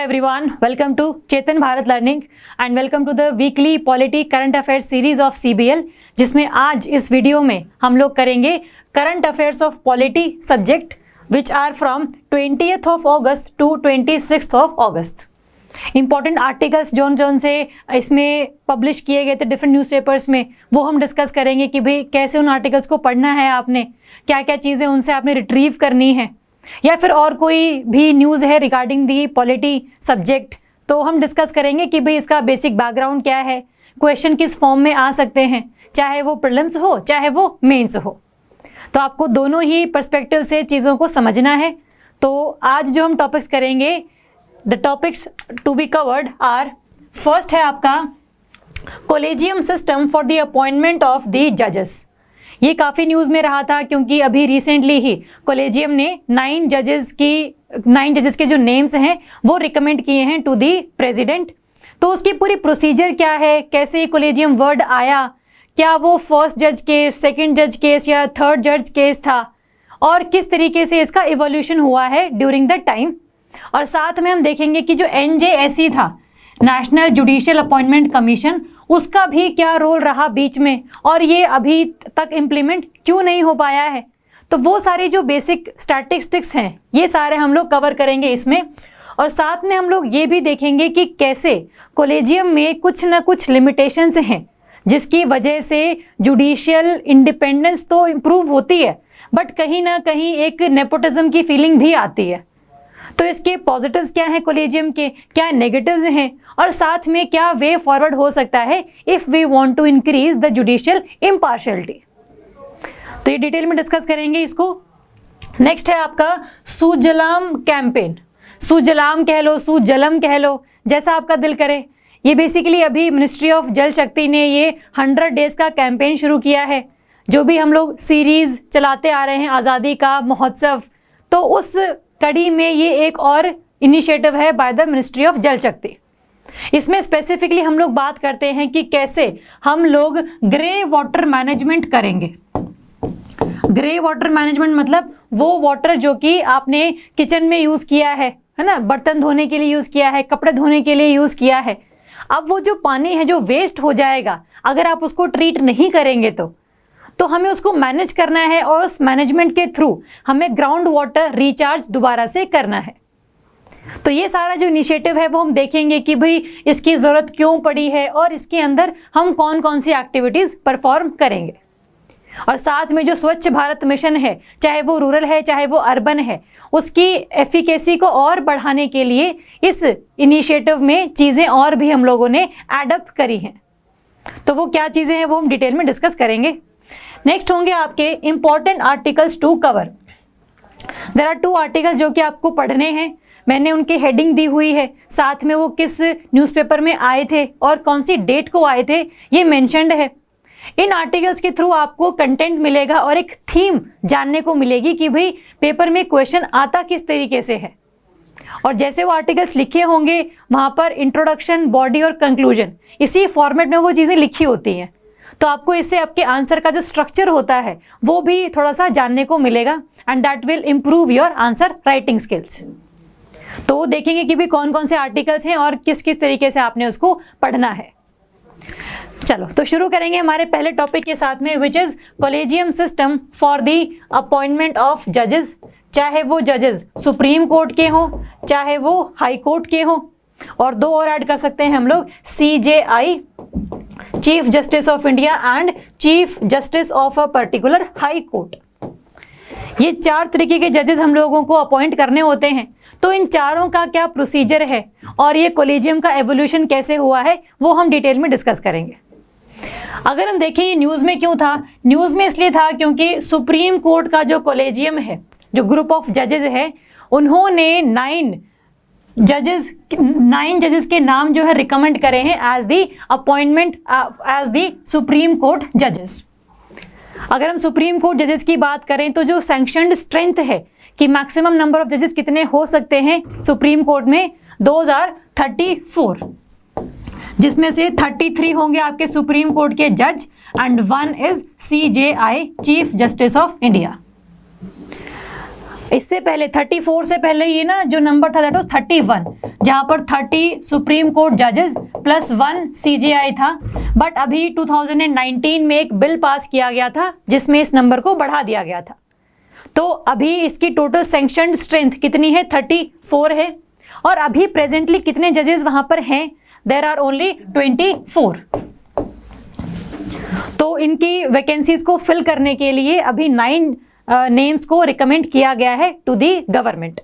everyone, welcome to Chetan Bharat Learning and welcome to the weekly Polity Current Affairs series of CBL, जिसमें आज इस video में हम लोग करेंगे Current Affairs of Polity subject which are from 20th of August to 26th of August. Important articles जौन से इसमें पब्लिश किए गए थे डिफरेंट न्यूज़पेपर्स में, वो हम डिस्कस करेंगे कि भाई कैसे उन आर्टिकल्स को पढ़ना है, आपने क्या क्या चीज़ें उनसे आपने रिट्रीव करनी है, या फिर और कोई भी न्यूज़ है रिगार्डिंग दी पॉलिटी सब्जेक्ट, तो हम डिस्कस करेंगे कि भाई इसका बेसिक बैकग्राउंड क्या है, क्वेश्चन किस फॉर्म में आ सकते हैं, चाहे वो प्रीलिम्स हो चाहे वो मेंस हो। तो आपको दोनों ही पर्सपेक्टिव से चीज़ों को समझना है। तो आज जो हम टॉपिक्स करेंगे, the topics to be covered are, first है आपका collegium system for the appointment of the जजेस। ये काफ़ी न्यूज़ में रहा था क्योंकि अभी रिसेंटली ही कोलेजियम ने 9 जजेस के जो नेम्स हैं वो रिकमेंड किए हैं टू दी प्रेसिडेंट। तो उसकी पूरी प्रोसीजर क्या है, कैसे ये कोलेजियम वर्ड आया, क्या वो फर्स्ट जज केस, सेकंड जज केस या थर्ड जज केस था, और किस तरीके से इसका इवोल्यूशन हुआ है ड्यूरिंग द टाइम। और साथ में हम देखेंगे कि जो NJSC था, नेशनल जुडिशियल अपॉइंटमेंट कमीशन, उसका भी क्या रोल रहा बीच में, और ये अभी तक इम्प्लीमेंट क्यों नहीं हो पाया है। तो वो सारी जो बेसिक स्टैटिस्टिक्स हैं ये सारे हम लोग कवर करेंगे इसमें। और साथ में हम लोग ये भी देखेंगे कि कैसे कोलेजियम में कुछ ना कुछ लिमिटेशंस हैं जिसकी वजह से जुडिशियल इंडिपेंडेंस तो इम्प्रूव होती है, बट कहीं ना कहीं एक नेपोटिज्म की फीलिंग भी आती है। तो इसके पॉजिटिव्स क्या हैं कोलेजियम के, क्या नेगेटिव्स हैं, और साथ में क्या वे फॉरवर्ड हो सकता है if we want to increase the judicial impartiality. तो ये डिटेल में डिस्कस करेंगे इसको। नेक्स्ट है आपका सुजलाम कैंपेन। सुजलाम कह लो, सुजलम कह लो, जैसा आपका दिल करे। ये बेसिकली अभी मिनिस्ट्री ऑफ जल शक्ति ने ये 100 डेज का कैंपेन शुरू किया है, जो भी हम लोग सीरीज चलाते आ रहे हैं आज़ादी का महोत्सव, तो उस कड़ी में ये एक और इनिशिएटिव है बाय द मिनिस्ट्री ऑफ जल शक्ति। इसमें स्पेसिफिकली हम लोग बात करते हैं कि कैसे हम लोग ग्रे वाटर मैनेजमेंट करेंगे। ग्रे वाटर मैनेजमेंट मतलब वो वाटर जो कि आपने किचन में यूज़ किया है ना, बर्तन धोने के लिए यूज़ किया है, कपड़े धोने के लिए यूज़ किया है। अब वो जो पानी है जो वेस्ट हो जाएगा, अगर आप उसको ट्रीट नहीं करेंगे तो हमें उसको मैनेज करना है, और उस मैनेजमेंट के थ्रू हमें ग्राउंड वाटर रिचार्ज दोबारा से करना है। तो ये सारा जो इनिशिएटिव है वो हम देखेंगे कि भाई इसकी ज़रूरत क्यों पड़ी है और इसके अंदर हम कौन कौन सी एक्टिविटीज़ परफॉर्म करेंगे। और साथ में जो स्वच्छ भारत मिशन है, चाहे वो रूरल है चाहे वो अर्बन है, उसकी एफिकेसी को और बढ़ाने के लिए इस इनिशिएटिव में चीज़ें और भी हम लोगों ने एडप्ट करी हैं। तो वो क्या चीज़ें हैं वो हम डिटेल में डिस्कस करेंगे। नेक्स्ट होंगे आपके important articles to cover. There are 2 articles जो कि आपको पढ़ने हैं। मैंने उनकी हेडिंग दी हुई है, साथ में वो किस न्यूज़पेपर में आए थे और कौन सी डेट को आए थे ये मेंशन्ड है। इन आर्टिकल्स के थ्रू आपको कंटेंट मिलेगा और एक थीम जानने को मिलेगी कि भाई पेपर में क्वेश्चन आता किस तरीके से है। और जैसे वो आर्टिकल्स लिखे होंगे वहाँ पर इंट्रोडक्शन, बॉडी और कंक्लूजन, इसी फॉर्मेट में वो चीज़ें लिखी होती हैं। तो आपको इससे आपके आंसर का जो स्ट्रक्चर होता है वो भी थोड़ा सा जानने को मिलेगा, and that will improve your answer writing skills. तो देखेंगे कि भी कौन कौन से आर्टिकल्स हैं और किस किस तरीके से आपने उसको पढ़ना है। चलो तो शुरू करेंगे हमारे पहले टॉपिक के साथ में, which is collegium system for the appointment of जजेस। चाहे वो जजेस सुप्रीम कोर्ट के हों चाहे वो हाई कोर्ट के हों, और 2 और ऐड कर सकते हैं हम लोग, CJI chief justice of India and chief justice of a particular High court. ये 4 तरीके के जजेस हम लोगों को अपॉइंट करने होते हैं। तो इन चारों का क्या प्रोसीजर है और ये कोलेजियम का एवोल्यूशन कैसे हुआ है वो हम डिटेल में डिस्कस करेंगे। अगर हम देखें ये न्यूज़ में क्यों था, न्यूज़ में इसलिए था क्योंकि सुप्रीम कोर्ट का जो कोलेजियम है, जो ग्रुप ऑफ जजेस है, उन्होंने 9 जजेस के नाम जो है रिकमेंड करे हैं as the appointment as the supreme court जजेस। अगर हम सुप्रीम कोर्ट जजेस की बात करें तो जो सैंक्शनड स्ट्रेंथ है कि मैक्सिमम नंबर ऑफ जजेस कितने हो सकते हैं सुप्रीम कोर्ट में, 2034, जिसमें से 33 होंगे आपके सुप्रीम कोर्ट के जज and 1 is CJI chief justice of India. इससे पहले 34 से पहले ये ना जो नंबर था दैट वाज 31, जहां पर 30 सुप्रीम कोर्ट जजेस प्लस 1 सीजेआई था। बट अभी 2019 में एक बिल पास किया गया था जिसमें इस नंबर को बढ़ा दिया गया था। तो अभी इसकी टोटल सैंक्शनड स्ट्रेंथ कितनी है? 34 है। और अभी प्रेजेंटली कितने जजेस वहां पर हैं? There are only 24। तो इनकी वैकेंसीज को फिल करने के लिए अभी 9 नेम्स को रिकमेंड किया गया है टू दी गवर्नमेंट।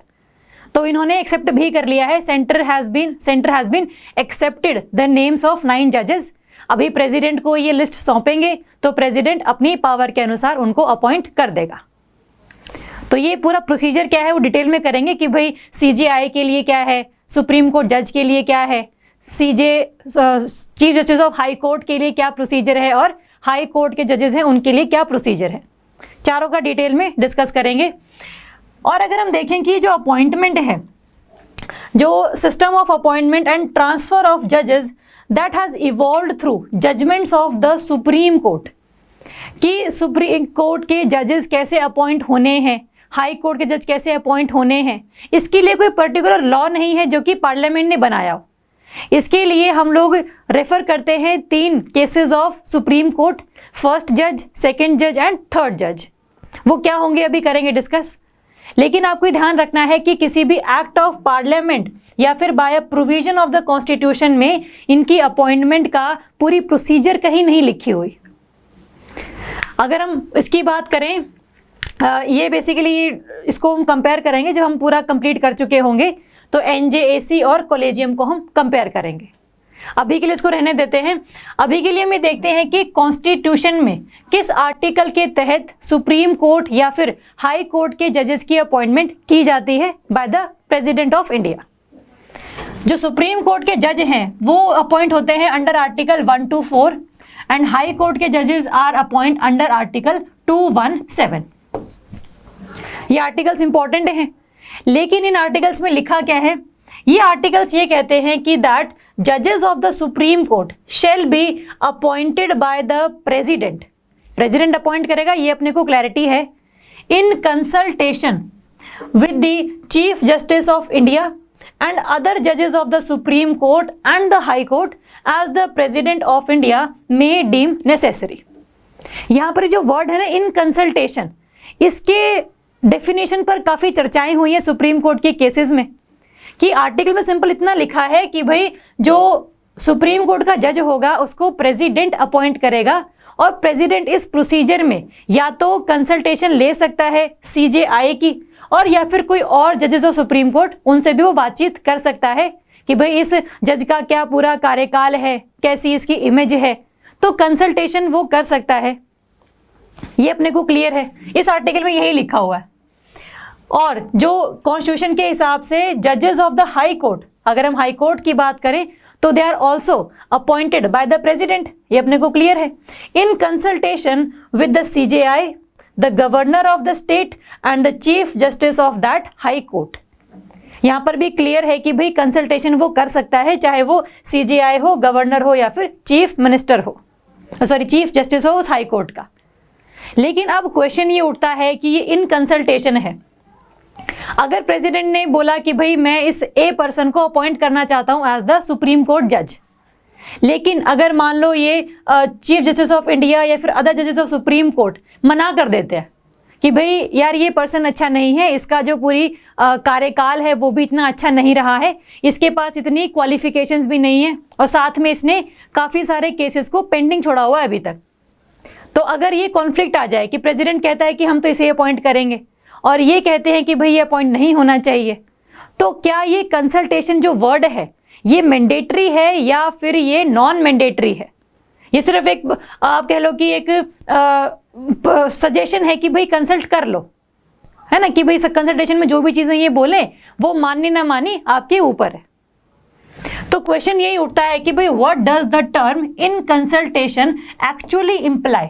तो इन्होंने एक्सेप्ट भी कर लिया है। Centre has been accepted the names of 9 जजेस। अभी प्रेसिडेंट को ये लिस्ट सौंपेंगे तो प्रेसिडेंट अपनी पावर के अनुसार उनको अपॉइंट कर देगा। तो ये पूरा प्रोसीजर क्या है वो डिटेल में करेंगे कि भाई सीजेआई के लिए क्या है, सुप्रीम कोर्ट जज के लिए क्या है, chief justice of High court के लिए क्या प्रोसीजर है और हाई कोर्ट के जजेस हैं उनके लिए क्या प्रोसीजर है। चारों का डिटेल में डिस्कस करेंगे। और अगर हम देखें कि जो अपॉइंटमेंट है, जो system of appointment and transfer of जजेस that has evolved through judgments of the Supreme Court, कि सुप्रीम कोर्ट के जजेस कैसे अपॉइंट होने हैं, हाई कोर्ट के जज कैसे अपॉइंट होने हैं, इसके लिए कोई पर्टिकुलर लॉ नहीं है जो कि पार्लियामेंट ने बनाया हो। इसके लिए हम लोग रेफर करते हैं 3 cases of Supreme court, first जज, सेकंड जज एंड थर्ड जज। वो क्या होंगे अभी करेंगे डिस्कस। लेकिन आपको ध्यान रखना है कि किसी भी एक्ट ऑफ पार्लियामेंट या फिर by provision of the constitution में इनकी अपॉइंटमेंट का पूरी प्रोसीजर कहीं नहीं लिखी हुई। अगर हम इसकी बात करें, ये बेसिकली इसको हम कंपेयर करेंगे जब हम पूरा कंप्लीट कर चुके होंगे, तो एनजेएसी और कॉलेजियम को हम कंपेयर करेंगे। अभी के लिए इसको रहने देते हैं। अभी के लिए हम देखते हैं कि कॉन्स्टिट्यूशन में किस आर्टिकल के तहत सुप्रीम कोर्ट या फिर हाई कोर्ट के जजेस की अपॉइंटमेंट की जाती है by the President of India. जो सुप्रीम कोर्ट के जज हैं वो अपॉइंट होते हैं under article 124 and High court के जजेस आर अपॉइंट अंडर आर्टिकल 217। ये आर्टिकल्स इंपॉर्टेंट हैं, लेकिन इन आर्टिकल्स में लिखा क्या है? ये आर्टिकल्स ये कहते हैं कि दैट जजेस of the Supreme Court shall be appointed by the President. President appoint करेगा, ये अपने को क्लैरिटी है, in consultation with the chief justice of India and other जजेस of the Supreme Court and the High Court as the President of India may deem necessary. यहां पर जो word है ना, इन कंसल्टेशन, इसके डेफिनेशन पर काफी चर्चाएं हुई है सुप्रीम कोर्ट के केसेस में, कि आर्टिकल में सिंपल इतना लिखा है कि भाई जो सुप्रीम कोर्ट का जज होगा उसको प्रेसिडेंट अपॉइंट करेगा और प्रेसिडेंट इस प्रोसीजर में या तो कंसल्टेशन ले सकता है सीजेआई की, और या फिर कोई और जजेस ऑफ सुप्रीम कोर्ट उनसे भी वो बातचीत कर सकता है कि भाई इस जज का क्या पूरा कार्यकाल है, कैसी इसकी इमेज है, तो कंसल्टेशन वो कर सकता है। ये अपने को क्लियर है, इस आर्टिकल में यही लिखा हुआ है। और जो कॉन्स्टिट्यूशन के हिसाब से जजेस ऑफ द हाई कोर्ट, अगर हम हाई कोर्ट की बात करें तो they are also appointed by the president, ये अपने को क्लियर है, in consultation with the CJI, the governor of the state and the chief justice of that high court. यहां पर भी क्लियर है कि भाई कंसल्टेशन वो कर सकता है, चाहे वो सीजेआई हो, गवर्नर हो या फिर चीफ मिनिस्टर हो, सॉरी चीफ जस्टिस हो उस हाई कोर्ट का। लेकिन अब क्वेश्चन ये उठता है कि ये इन कंसल्टेशन है। अगर प्रेसिडेंट ने बोला कि भाई मैं इस ए पर्सन को अपॉइंट करना चाहता हूं एज द सुप्रीम कोर्ट जज, लेकिन अगर मान लो ये चीफ जस्टिस ऑफ इंडिया या फिर अदर जजेस ऑफ सुप्रीम कोर्ट मना कर देते हैं कि भाई यार ये पर्सन अच्छा नहीं है, इसका जो पूरी कार्यकाल है वो भी इतना अच्छा नहीं रहा है, इसके पास इतनी क्वालिफिकेशंस भी नहीं है और साथ में इसने काफ़ी सारे केसेस को पेंडिंग छोड़ा हुआ है अभी तक। तो अगर ये कॉन्फ्लिक्ट आ जाए कि प्रेसिडेंट कहता है कि हम तो इसे अपॉइंट करेंगे और ये कहते हैं कि भाई ये अपॉइंट नहीं होना चाहिए, तो क्या ये कंसल्टेशन जो वर्ड है ये मैंडेटरी है या फिर ये नॉन मैंडेटरी है? ये सिर्फ एक आप कह लो कि एक सजेशन है कि भाई कंसल्ट कर लो, है ना, कि भाई कंसल्टेशन में जो भी चीज़ें ये बोले वो माननी ना मानी आपके ऊपर है। तो क्वेश्चन यही उठता है कि भाई what does the term in consultation actually imply.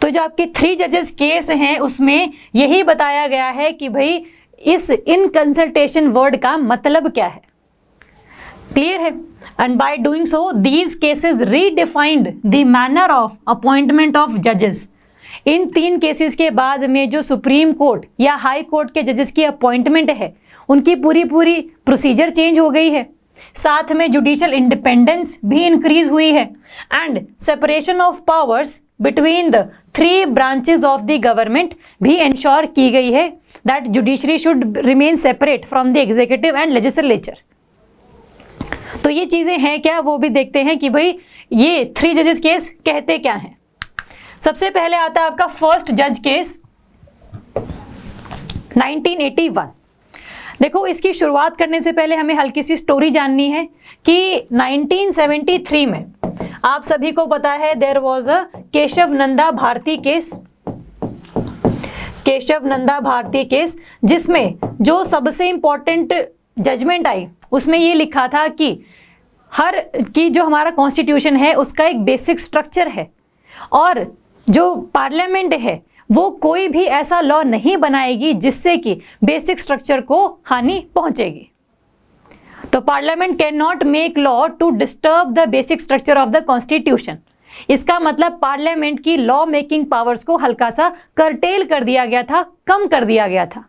तो जो आपके 3 जजेस केस हैं उसमें यही बताया गया है कि भाई इस इन कंसल्टेशन वर्ड का मतलब क्या है। क्लियर है? And by doing so these cases redefined the manner of appointment of जजेस। इन 3 केसेस के बाद में जो सुप्रीम कोर्ट या हाई कोर्ट के जजेस की अपॉइंटमेंट है उनकी पूरी प्रोसीजर चेंज हो गई है, साथ में जुडिशियल इंडिपेंडेंस भी इंक्रीज हुई है and separation of powers between the 3 branches of the government भी इंश्योर की गई है that judiciary should remain separate from the executive and legislature. तो ये चीजें हैं क्या, वो भी देखते हैं कि भाई ये 3 जजेस केस कहते क्या हैं। सबसे पहले आता है आपका फर्स्ट जज केस 1981। देखो, इसकी शुरुआत करने से पहले हमें हल्की सी स्टोरी जाननी है कि 1973 में आप सभी को पता है there was a Kesavananda Bharati case, Kesavananda Bharati case, जिसमें जो सबसे इंपॉर्टेंट जजमेंट आई उसमें ये लिखा था कि जो हमारा कॉन्स्टिट्यूशन है उसका एक बेसिक स्ट्रक्चर है और जो पार्लियामेंट है वो कोई भी ऐसा लॉ नहीं बनाएगी जिससे कि बेसिक स्ट्रक्चर को हानि पहुंचेगी। तो parliament can not make law to disturb the basic structure of the constitution. इसका मतलब पार्लियामेंट की लॉ मेकिंग पावर्स को हल्का सा करटेल कर दिया गया था, कम कर दिया गया था।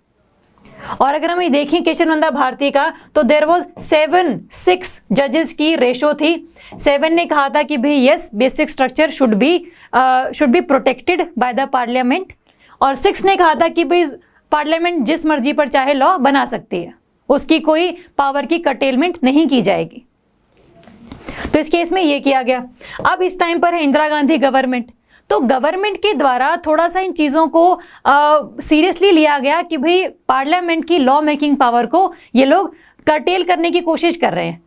और अगर हम ये देखें केशव नंदा भारती का, तो देयर वाज 7-6 जजेस की रेशो थी। 7 ने कहा था कि भाई yes, basic structure should be protected by the parliament, और 6 ने कहा था कि भाई पार्लियामेंट जिस मर्जी पर चाहे लॉ बना सकती है, उसकी कोई पावर की कर्टेलमेंट नहीं की जाएगी। तो इस केस में ये किया गया। अब इस टाइम पर है इंदिरा गांधी गवर्नमेंट, तो गवर्नमेंट के द्वारा थोड़ा सा इन चीज़ों को सीरियसली लिया गया कि भाई पार्लियामेंट की लॉ मेकिंग पावर को ये लोग कर्टेल करने की कोशिश कर रहे हैं।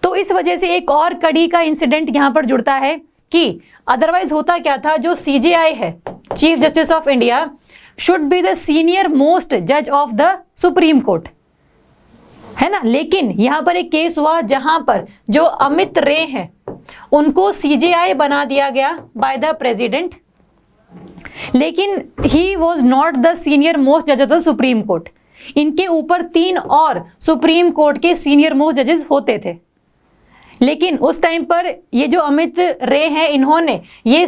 तो इस वजह से एक और कड़ी का इंसिडेंट यहाँ पर जुड़ता है कि अदरवाइज होता क्या था, जो CJI है, chief justice of India, should be the senior most जज ऑफ द सुप्रीम कोर्ट, है ना। लेकिन यहाँ पर एक केस हुआ जहां पर जो अमित रे हैं उनको CJI बना दिया गया बाय द प्रेसिडेंट, लेकिन he was not the senior most जज ऑफ द सुप्रीम कोर्ट। इनके ऊपर 3 और सुप्रीम कोर्ट के सीनियर मोस्ट जजेस होते थे, लेकिन उस टाइम पर ये जो अमित रे हैं, इन्होंने ये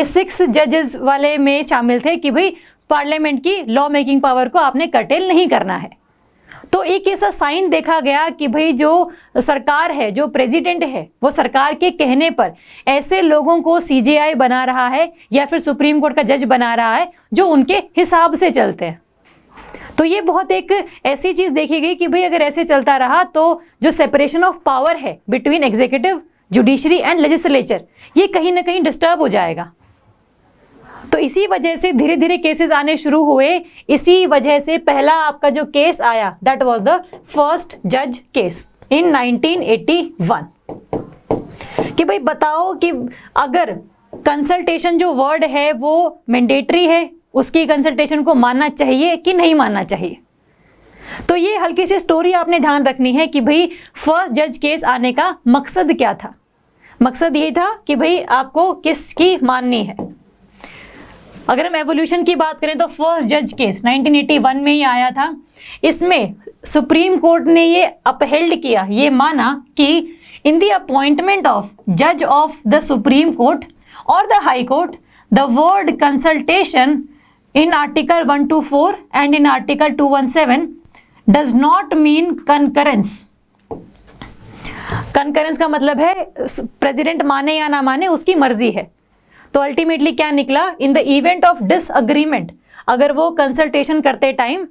6 जजेस वाले में शामिल थे कि भाई पार्लियामेंट की लॉ मेकिंग पावर को आपने कर्टेल नहीं करना है। तो एक ऐसा साइन देखा गया कि भाई जो सरकार है, जो प्रेसिडेंट है, वो सरकार के कहने पर ऐसे लोगों को CJI बना रहा है या फिर सुप्रीम कोर्ट का जज बना रहा है जो उनके हिसाब से चलते हैं। तो ये बहुत एक ऐसी चीज देखी गई कि भाई अगर ऐसे चलता रहा तो जो सेपरेशन ऑफ पावर है between executive, judiciary and legislature, ये कहीं ना कहीं डिस्टर्ब हो जाएगा। तो इसी वजह से धीरे धीरे केसेस आने शुरू हुए। इसी वजह से पहला आपका जो केस आया दैट वाज द फर्स्ट जज केस इन 1981 कि भाई बताओ कि अगर कंसल्टेशन जो वर्ड है वो मैंडेटरी है, उसकी कंसल्टेशन को मानना चाहिए कि नहीं मानना चाहिए। तो ये हल्की सी स्टोरी आपने ध्यान रखनी है कि भाई फर्स्ट जज केस आने का मकसद क्या था। मकसद ये था कि भाई आपको किसकी माननी है। अगर हम एवोल्यूशन की बात करें तो फर्स्ट जज केस 1981 में ही आया था। इसमें सुप्रीम कोर्ट ने ये अपहेल्ड किया, ये माना कि इन द अपॉइंटमेंट ऑफ जज ऑफ द सुप्रीम कोर्ट और the High court the word consultation in Article 124 and in Article 217 does not mean concurrence। concurrence का मतलब है प्रेसिडेंट माने या ना माने उसकी मर्जी है। तो अल्टीमेटली क्या निकला, इन द इवेंट ऑफ डिसअग्रीमेंट, अगर वो कंसल्टेशन करते टाइम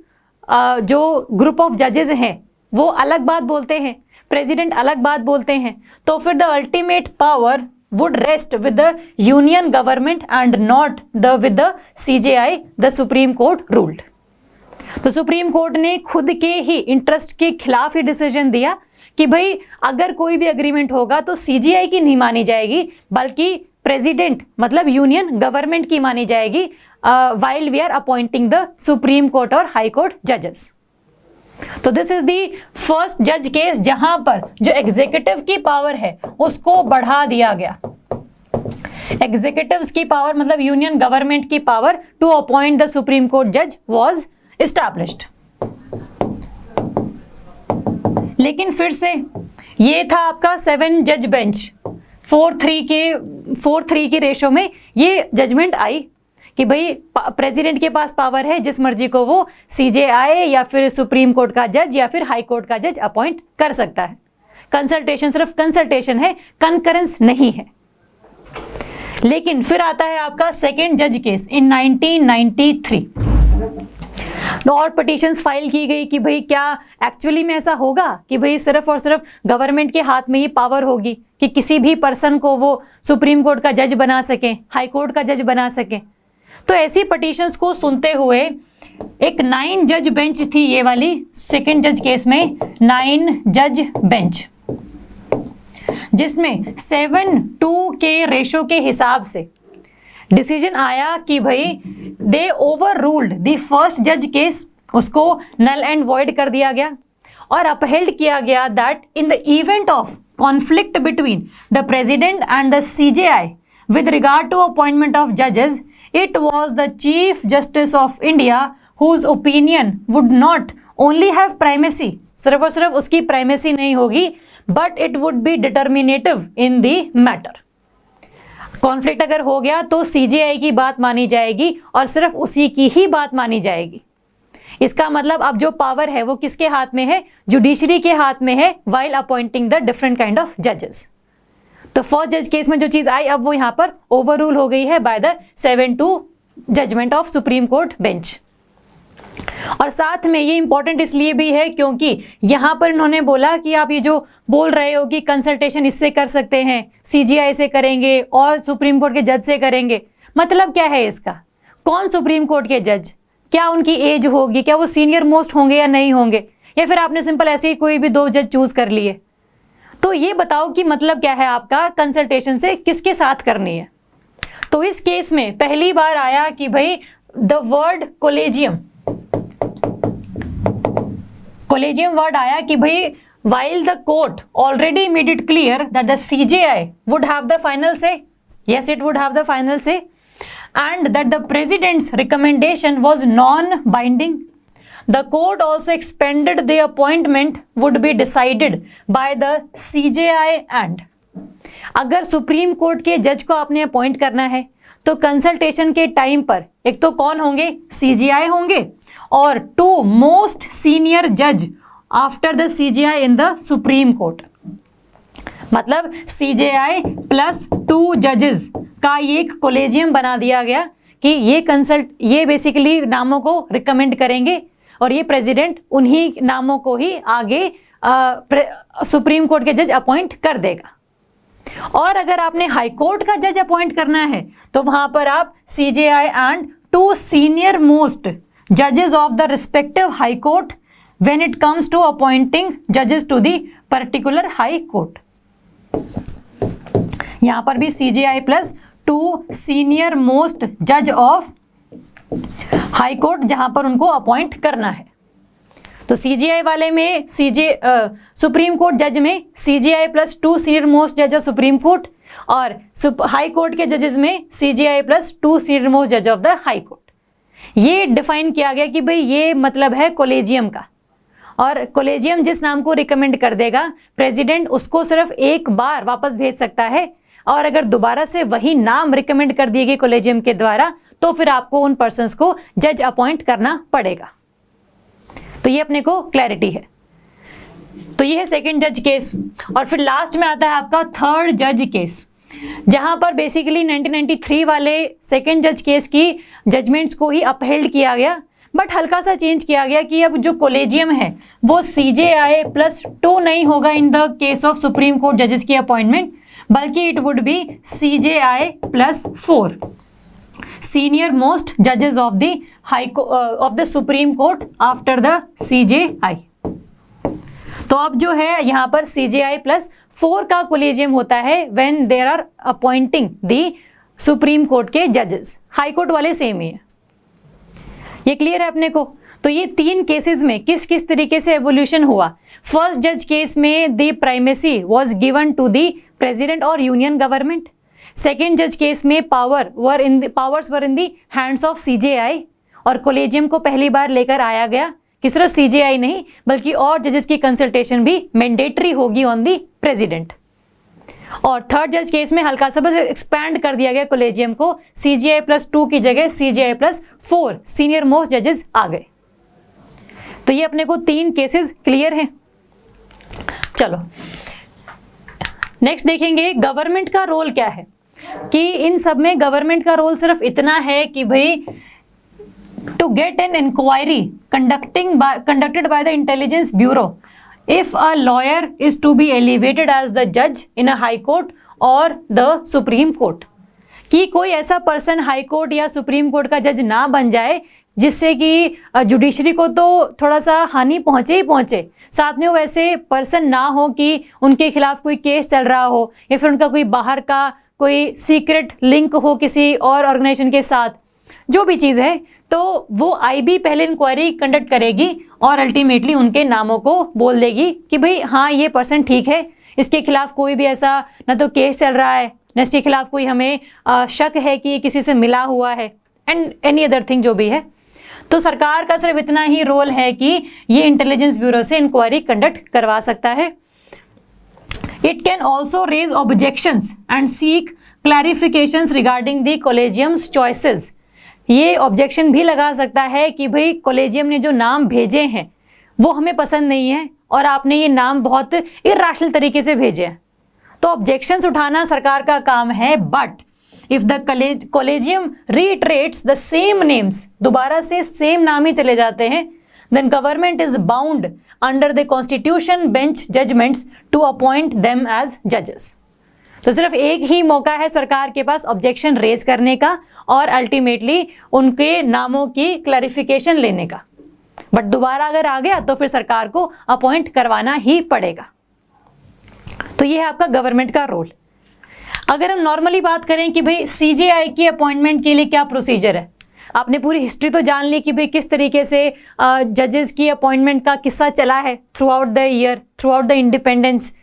जो ग्रुप ऑफ जजेस हैं वो अलग बात बोलते हैं, प्रेसिडेंट अलग बात बोलते हैं, तो फिर the ultimate power would rest with the union government and not with the CJI, the Supreme Court ruled। तो सुप्रीम कोर्ट ने खुद के ही इंटरेस्ट के खिलाफ ही डिसीजन दिया कि भाई अगर कोई भी अग्रीमेंट होगा तो CJI की नहीं मानी जाएगी, बल्कि प्रेसिडेंट मतलब यूनियन गवर्नमेंट की मानी जाएगी while we are appointing the supreme court और हाई कोर्ट जजेस। तो दिस इज दी फर्स्ट जज केस जहां पर जो एग्जीक्यूटिव की पावर है उसको बढ़ा दिया गया। एग्जीक्यूटिव्स की पावर मतलब यूनियन गवर्नमेंट की power to appoint the Supreme Court जज वाज एस्टैब्लिश्ड। लेकिन फिर से ये था आपका 7 जज बेंच 4-3 की रेशो में ये जजमेंट आई कि भाई प्रेसिडेंट के पास पावर है जिस मर्जी को वो सीजेआई या फिर सुप्रीम कोर्ट का जज या फिर हाई कोर्ट का जज अपॉइंट कर सकता है। कंसल्टेशन सिर्फ कंसल्टेशन है, कंकरेंस नहीं है। लेकिन फिर आता है आपका सेकेंड जज केस इन 1993 और पिटीशंस फाइल की गई कि भाई क्या एक्चुअली में ऐसा होगा कि भाई सिर्फ और सिर्फ गवर्नमेंट के हाथ में ही पावर होगी कि किसी भी पर्सन को वो सुप्रीम कोर्ट का जज बना सकें, हाई कोर्ट का जज बना सकें। तो ऐसी पिटीशंस को सुनते हुए एक 9 जज बेंच थी, ये वाली सेकेंड जज केस में 9 जज बेंच, जिसमें 7-2 के रेशो के हिसाब से डिसीजन आया कि भाई दे ओवर रूल्ड द फर्स्ट जज केस, उसको नल एंड वॉइड कर दिया गया और अपहेल्ड किया गया that in the event of conflict between the President and the CJI with regard to appointment of जजेस, it was the chief justice of India whose opinion would not only have primacy, सिर्फ और सिर्फ उसकी primacy नहीं होगी, but it would be determinative in the matter. Conflict अगर हो गया तो सीजेआई की बात मानी जाएगी और सिर्फ उसी की ही बात मानी जाएगी। इसका मतलब अब जो पावर है वो किसके हाथ में है? जुडिशरी के हाथ में है, while appointing the different kind of जजेस। तो फर्स्ट जज केस में जो चीज आई अब वो यहां पर ओवर रूल हो गई है by the 7-2 judgment of Supreme Court bench. और साथ में ये इंपॉर्टेंट इसलिए भी है क्योंकि यहां पर इन्होंने बोला कि आप ये जो बोल रहे हो कि कंसल्टेशन इससे कर सकते हैं, सीजीआई से करेंगे और सुप्रीम कोर्ट के जज से करेंगे, मतलब क्या है इसका? कौन सुप्रीम कोर्ट के जज, क्या उनकी एज होगी, क्या वो सीनियर मोस्ट होंगे या नहीं होंगे, या फिर आपने सिंपल ऐसे ही कोई भी 2 जज चूज कर लिए? तो ये बताओ कि मतलब क्या है आपका, कंसल्टेशन से किसके साथ करनी है। तो इस केस में पहली बार आया कि भाई द वर्ड कोलेजियम वर्ड आया कि भाई while the court already made it clear that the CJI would have the final say, yes it would have the final say, and that the president's recommendation was non-binding, the court also expanded the appointment would be decided by the CJI and अगर supreme Court के जज को आपने appoint करना है तो consultation के time पर एक तो कौन होंगे? सीजीआई होंगे और 2 मोस्ट सीनियर जज after the CGI in the Supreme court. मतलब सीजेआई प्लस 2 जजेस का ये एक कोलेजियम बना दिया गया कि ये बेसिकली नामों को रिकमेंड करेंगे और ये प्रेसिडेंट उन्हीं नामों को ही आगे सुप्रीम कोर्ट के जज अपॉइंट कर देगा। और अगर आपने हाई कोर्ट का जज अपॉइंट करना है तो वहां पर आप सीजेआई एंड 2 सीनियर मोस्ट जजेस of the respective high court when it comes to appointing जजेस to the particular High court. यहां पर भी सीजेआई प्लस 2 सीनियर मोस्ट जज ऑफ हाई कोर्ट जहां पर उनको अपॉइंट करना है। तो सीजीआई वाले में सुप्रीम कोर्ट जज में सीजीआई प्लस 2 सीनियर मोस्ट जज ऑफ सुप्रीम कोर्ट और हाई कोर्ट के जजेस में सीजीआई प्लस 2 सीनियर मोस्ट जज ऑफ द हाई कोर्ट। ये डिफाइन किया गया कि भाई ये मतलब है कोलेजियम का, और कोलेजियम जिस नाम को रिकमेंड कर देगा प्रेसिडेंट उसको सिर्फ एक बार वापस भेज सकता है, और अगर दोबारा से वही नाम रिकमेंड कर दिए गए कोलेजियम के द्वारा तो फिर आपको उन पर्सन्स को जज अपॉइंट करना पड़ेगा। तो ये अपने को क्लैरिटी है। तो ये है सेकंड जज केस। और फिर लास्ट में आता है आपका थर्ड जज केस, जहां पर बेसिकली 1993 वाले सेकंड जज केस की जजमेंट्स को ही अपहेल्ड किया गया, बट हल्का सा चेंज किया गया कि अब जो कोलेजियम है वो सीजेआई प्लस 2 नहीं होगा in the case of Supreme court जजेस की अपॉइंटमेंट, बल्कि it would be CJI plus 4 senior most जजेस of the Supreme Court after the CJI. तो अब जो है यहाँ पर सीजेआई प्लस 4 का कोलेजियम होता है when there are appointing the Supreme Court के जजेस। हाई कोर्ट वाले सेम ही है। ये क्लियर है अपने को? तो ये 3 केसेस में किस किस तरीके से एवोल्यूशन हुआ। फर्स्ट जज केस में the primacy was given to the President और यूनियन गवर्नमेंट। सेकेंड जज केस में powers were in the hands of CJI, और कोलेजियम को पहली बार लेकर आया गया कि सिर्फ सीजेआई नहीं बल्कि और जजेस की कंसल्टेशन भी मैंडेटरी होगी ऑन दी प्रेसिडेंट। और थर्ड जज केस में हल्का सा बस एक्सपैंड कर दिया गया कोलेजियम को, CGI+2 की जगह CGI+4 सीनियर मोस्ट जजेस आ गए। तो ये अपने को 3 केसेस क्लियर हैं। चलो नेक्स्ट देखेंगे गवर्नमेंट का रोल क्या है, कि इन सब में गवर्नमेंट का रोल सिर्फ इतना है कि भाई to get an inquiry conducted by the intelligence bureau if a lawyer is to be elevated as the judge in a high court or the supreme court, कि कोई ऐसा पर्सन हाई कोर्ट या supreme court का जज ना बन जाए जिससे कि जुडिशरी को तो थोड़ा सा हानि पहुंचे ही पहुंचे, साथ में वो ऐसे पर्सन ना हो कि उनके खिलाफ कोई केस चल रहा हो या फिर उनका कोई बाहर का कोई सीक्रेट लिंक हो किसी और ऑर्गेनाइजेशन के साथ, जो भी चीज़ है तो वो आईबी पहले इंक्वायरी कंडक्ट करेगी और अल्टीमेटली उनके नामों को बोल देगी कि भाई हाँ ये पर्सन ठीक है, इसके खिलाफ कोई भी ऐसा ना तो केस चल रहा है न इसके खिलाफ कोई हमें शक है कि ये किसी से मिला हुआ है एंड एनी अदर थिंग जो भी है। तो सरकार का सिर्फ इतना ही रोल है कि ये इंटेलिजेंस ब्यूरो से इंक्वायरी कंडक्ट करवा सकता है। It can also raise objections and seek clarifications regarding the collegium's choices. ये ऑब्जेक्शन भी लगा सकता है कि भाई कॉलेजियम ने जो नाम भेजे हैं वो हमें पसंद नहीं है और आपने ये नाम बहुत इर्रेशनल तरीके से भेजे हैं, तो ऑब्जेक्शंस उठाना सरकार का काम है। But if the collegium reiterates the same names, दोबारा से सेम नाम ही चले जाते हैं, then government is bound under the Constitution Bench judgments to appoint them as जजेस। तो सिर्फ एक ही मौका है सरकार के पास ऑब्जेक्शन रेज करने का और अल्टीमेटली उनके नामों की क्लैरिफिकेशन लेने का, बट दोबारा अगर आ गया तो फिर सरकार को अपॉइंट करवाना ही पड़ेगा। तो ये है आपका गवर्नमेंट का रोल। अगर हम नॉर्मली बात करें कि भाई CGI की अपॉइंटमेंट के लिए क्या प्रोसीजर है, आपने पूरी हिस्ट्री तो जान ली कि भाई किस तरीके से जजेस की अपॉइंटमेंट का किस्सा चला है throughout the year, throughout the independence.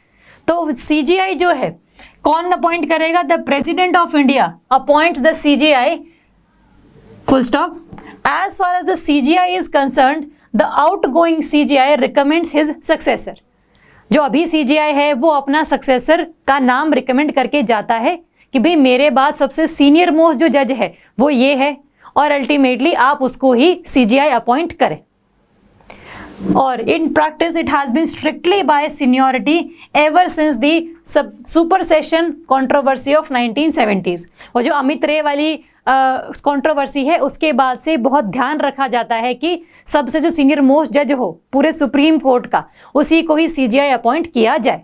तो CGI जो है कौन अपॉइंट करेगा? The President of India appoints the CGI, full stop. As far as the CGI is concerned, the outgoing CGI recommends his successor. जो अभी CGI है वो अपना सक्सेसर का नाम रिकमेंड करके जाता है कि भाई मेरे बाद सबसे सीनियर मोस्ट जो जज है वो ये है, और अल्टीमेटली आप उसको ही CGI अपॉइंट करें। और in practice it has been strictly by seniority ever since the supersession controversy of 1970s। वो जो अमित रे वाली कंट्रोवर्सी है उसके बाद से बहुत ध्यान रखा जाता है कि सबसे जो सीनियर मोस्ट जज हो पूरे सुप्रीम कोर्ट का, उसी को ही CGI अपॉइंट किया जाए।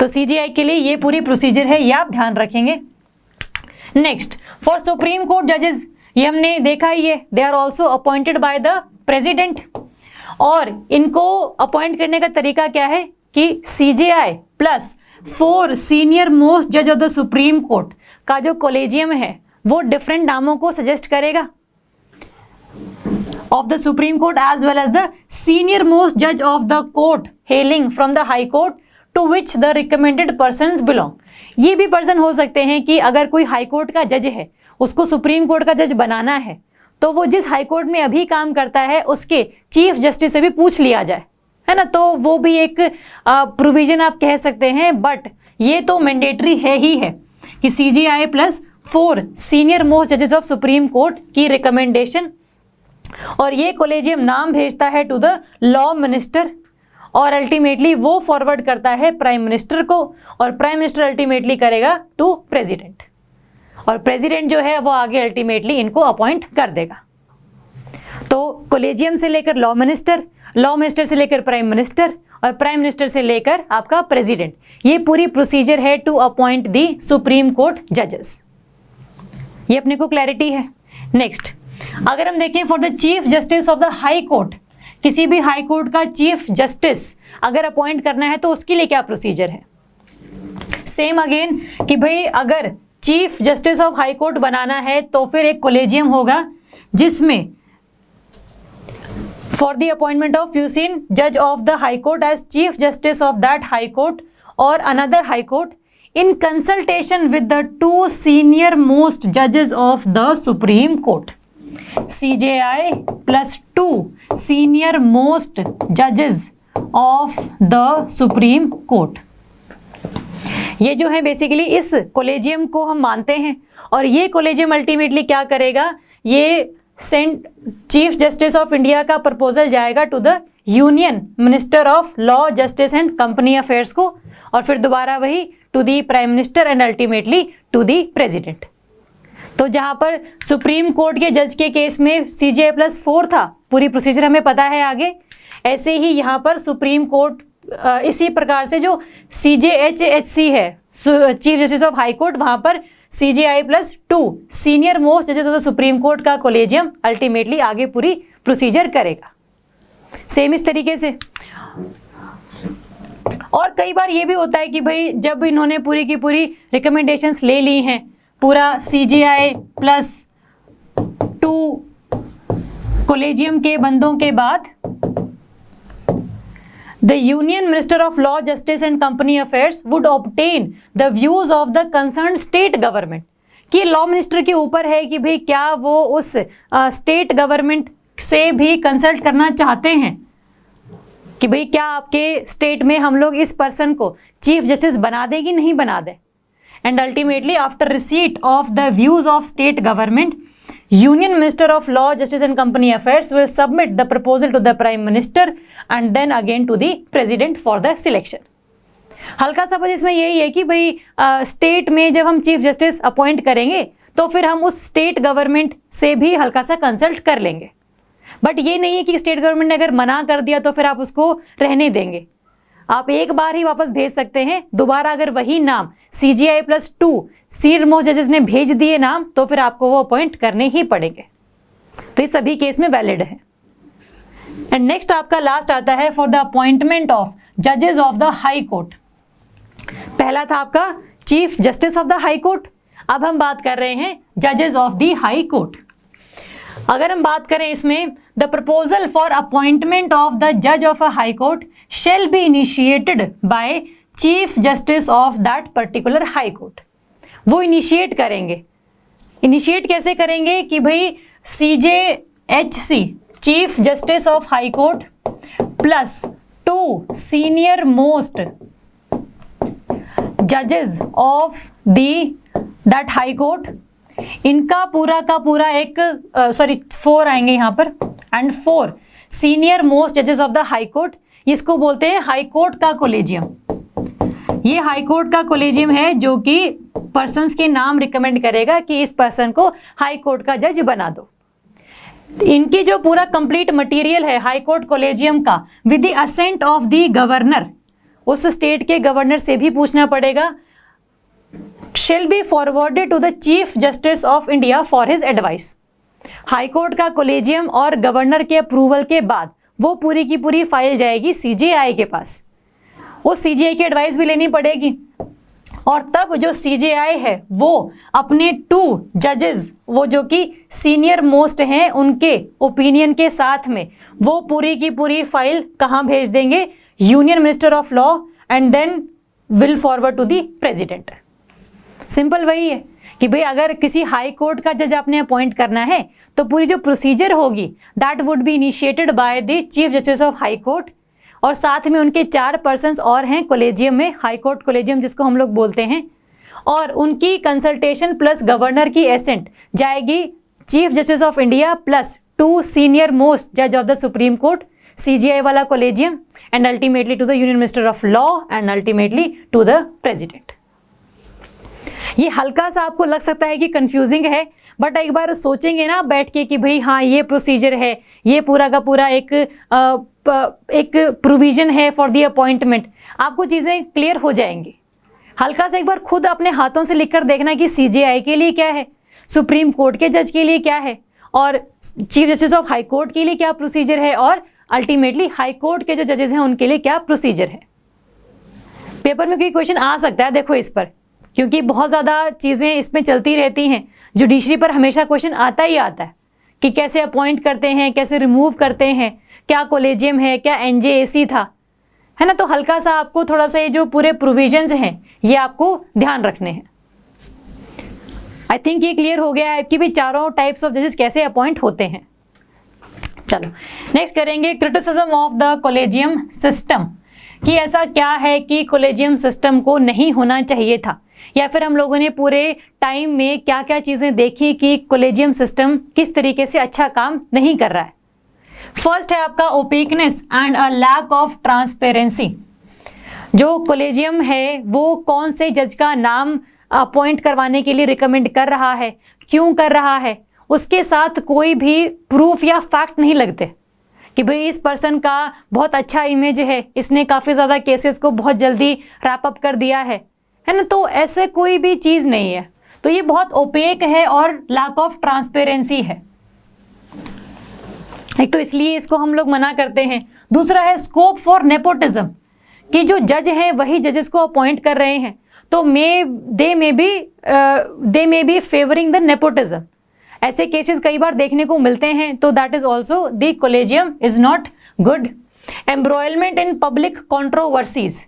तो CGI के लिए ये पूरी प्रोसीजर है, ये आप ध्यान रखेंगे। नेक्स्ट, फॉर सुप्रीम कोर्ट जजेस, ये हमने देखा ही है, they are also appointed by the President. और इनको अपॉइंट करने का तरीका क्या है कि CGI+4 सीनियर मोस्ट जज ऑफ द सुप्रीम कोर्ट का जो कॉलेजियम है वो डिफरेंट नामों को सजेस्ट करेगा of the Supreme Court as well as the senior most जज of the court hailing from the High Court to which the recommended persons belong. ये भी पर्सन हो सकते हैं कि अगर कोई हाई कोर्ट का जज है उसको सुप्रीम कोर्ट का जज बनाना है तो वो जिस हाई कोर्ट में अभी काम करता है उसके चीफ जस्टिस से भी पूछ लिया जाए, है ना। तो वो भी एक प्रोविजन आप कह सकते हैं, बट ये तो मैंडेटरी है ही है कि CGI+4 सीनियर मोस्ट जजेस ऑफ सुप्रीम कोर्ट की रिकमेंडेशन, और ये कॉलेजियम नाम भेजता है टू द लॉ मिनिस्टर, और अल्टीमेटली वो फॉरवर्ड करता है प्राइम मिनिस्टर को, और प्राइम मिनिस्टर अल्टीमेटली करेगा टू प्रेसिडेंट, और प्रेसिडेंट जो है वो आगे अल्टीमेटली इनको अपॉइंट कर देगा। तो कॉलेजियम से लेकर लॉ मिनिस्टर से लेकर प्राइम मिनिस्टर, और प्राइम मिनिस्टर से लेकर आपका प्रेसिडेंट, ये पूरी प्रोसीजर है to appoint the supreme court जजेस। ये अपने को क्लैरिटी है। नेक्स्ट, अगर हम देखें for the chief justice of the High court, किसी भी हाई कोर्ट का चीफ जस्टिस अगर अपॉइंट करना है तो उसके लिए क्या प्रोसीजर है? सेम अगेन कि भाई अगर Chief justice of High Court बनाना है तो फिर एक कॉलेजियम होगा जिसमें for the appointment of puisne जज of the High Court as Chief justice of that high Court और another High Court in consultation with the 2 senior most जजेस of the Supreme Court. CGI+2 senior most जजेस of the Supreme Court. ये जो है basically इस collegium को हम मानते हैं, और ये कोलेजियम अल्टीमेटली क्या करेगा, ये चीफ जस्टिस ऑफ इंडिया का प्रपोजल जाएगा to the Union Minister of Law, Justice and Company Affairs को, और फिर दोबारा वही to the Prime Minister and ultimately to the President. तो जहां पर सुप्रीम कोर्ट के जज के केस में CJI+4 था, पूरी प्रोसीजर हमें पता है आगे, ऐसे ही यहाँ पर सुप्रीम कोर्ट इसी प्रकार से जो CJHHC है, chief justice of High court, वहां पर CJI+2 सीनियर मोस्ट जजेस ऑफ द सुप्रीम कोर्ट का कोलेजियम अल्टीमेटली आगे पूरी प्रोसीजर करेगा। सेम इस तरीके से। और कई बार ये भी होता है कि भाई जब इन्होंने पूरी की पूरी रिकमेंडेशंस ले ली हैं, पूरा CJI+2 कोलेजियम के बंदों के बाद, The Union Minister of Law, Justice and Company Affairs would obtain the views of the concerned state government। कि लॉ मिनिस्टर के ऊपर है कि भाई क्या वो उस स्टेट गवर्नमेंट से भी कंसल्ट करना चाहते हैं कि भाई क्या आपके स्टेट में हम लोग इस पर्सन को चीफ जस्टिस बना दे कि नहीं बना दे। And ultimately after receipt of the views of State Government, Union Minister of Law, Justice and Company Affairs will submit the proposal to the Prime Minister and then again to the President for the selection। हल्का सा बस इसमें यही है कि भाई state में जब हम चीफ जस्टिस अपॉइंट करेंगे तो फिर हम उस स्टेट गवर्नमेंट से भी हल्का सा कंसल्ट कर लेंगे, बट ये नहीं है कि स्टेट गवर्नमेंट ने अगर मना कर दिया तो फिर आप उसको रहने देंगे। आप एक बार ही वापस भेज सकते हैं, दोबारा अगर वही नाम CJI+2 सीनियर मोस्ट जजेस ने भेज दिए नाम तो फिर आपको वो अपॉइंट करने ही पड़ेंगे। तो ये सभी केस में वैलिड है। एंड नेक्स्ट आपका लास्ट आता है फॉर द अपॉइंटमेंट ऑफ जजेस ऑफ द हाई कोर्ट। पहला था आपका chief justice of the High court, अब हम बात कर रहे हैं जजेस ऑफ द हाई कोर्ट। अगर हम बात करें इसमें, the proposal for appointment of the जज of a High Court shall be initiated by Chief justice of that particular High Court. वो इनिशिएट करेंगे। इनिशिएट कैसे करेंगे कि भाई CJHC Chief justice of High Court plus 2 senior most जजेस of that high Court, इनका पूरा का पूरा एक 4 आएंगे यहाँ पर, एंड 4 सीनियर मोस्ट जजेस ऑफ द हाई कोर्ट, इसको बोलते हैं हाई कोर्ट का कोलेजियम। ये हाई कोर्ट का कोलेजियम है जो कि पर्सन्स के नाम रिकमेंड करेगा कि इस पर्सन को हाई कोर्ट का जज बना दो। इनकी जो पूरा कंप्लीट मटेरियल है हाई कोर्ट कोलेजियम का, with the assent of the governor, उस स्टेट के गवर्नर से भी पूछना पड़ेगा, shall be forwarded to the chief justice of India for his advice. High Court का कोलेजियम और गवर्नर के अप्रूवल के बाद वो पूरी की पूरी फाइल जाएगी CJI के पास। वो CJI की एडवाइस भी लेनी पड़ेगी, और तब जो CJI है वो अपने 2 जजेस, वो जो कि सीनियर मोस्ट हैं, उनके ओपिनियन के साथ में वो पूरी की पूरी फाइल कहाँ भेज देंगे, Union Minister of Law, and then will forward to the President. Simple वही है कि भाई अगर किसी हाई कोर्ट का जज आपने अपॉइंट करना है तो पूरी जो प्रोसीजर होगी that would be initiated by the chief justice of High Court, और साथ में उनके 4 पर्सन्स और हैं कोलेजियम में, हाई कोर्ट कोलेजियम जिसको हम लोग बोलते हैं, और उनकी कंसल्टेशन प्लस गवर्नर की एसेंट जाएगी Chief justice of India plus 2 senior most जज of the Supreme Court, CJI वाला collegium, and ultimately to the Union Minister of Law and ultimately to the president. ये हल्का सा आपको लग सकता है कि कंफ्यूजिंग है, बट एक बार सोचेंगे ना बैठ के कि भाई हाँ ये प्रोसीजर है, ये पूरा का पूरा एक प्रोविजन है फॉर दी अपॉइंटमेंट, आपको चीज़ें क्लियर हो जाएंगी। हल्का सा एक बार खुद अपने हाथों से लिखकर देखना कि CJI के लिए क्या है, सुप्रीम कोर्ट के जज के लिए क्या है, और chief justice of High court के लिए क्या प्रोसीजर है, और अल्टीमेटली हाई कोर्ट के जो जजेस हैं उनके लिए क्या प्रोसीजर है। पेपर में कोई क्वेश्चन आ सकता है देखो इस पर, क्योंकि बहुत ज़्यादा चीज़ें इसमें चलती रहती हैं। जुडिशरी पर हमेशा क्वेश्चन आता ही आता है कि कैसे अपॉइंट करते हैं, कैसे रिमूव करते हैं, क्या कोलेजियम है, क्या NJAC था, है ना। तो हल्का सा आपको थोड़ा सा ये जो पूरे प्रोविजंस हैं ये आपको ध्यान रखने हैं। आई थिंक ये क्लियर हो गया है कि भाई चारों टाइप्स ऑफ जजेस कैसे अपॉइंट होते हैं। चलो नेक्स्ट करेंगे criticism of the collegium system, कि ऐसा क्या है कि कोलेजियम सिस्टम को नहीं होना चाहिए था, या फिर हम लोगों ने पूरे टाइम में क्या क्या चीज़ें देखी कि कोलेजियम सिस्टम किस तरीके से अच्छा काम नहीं कर रहा है। फर्स्ट है आपका opaqueness and a lack of transparency. जो कोलेजियम है वो कौन से जज का नाम अपॉइंट करवाने के लिए रिकमेंड कर रहा है, क्यों कर रहा है, उसके साथ कोई भी प्रूफ या फैक्ट नहीं लगते कि भाई इस पर्सन का बहुत अच्छा इमेज है, इसने काफ़ी ज़्यादा केसेस को बहुत जल्दी रैप अप कर दिया है ना। तो ऐसे कोई भी चीज़ नहीं है। तो ये बहुत ओपेक है और लैक ऑफ ट्रांसपेरेंसी है। एक तो इसलिए इसको हम लोग मना करते हैं। दूसरा है स्कोप फॉर नेपोटिज्म, कि जो जज हैं वही जजेस को अपॉइंट कर रहे हैं, तो they may be favouring the nepotism. ऐसे केसेस कई बार देखने को मिलते हैं, तो that is also the collegium is not good. Embroilment in public controversies,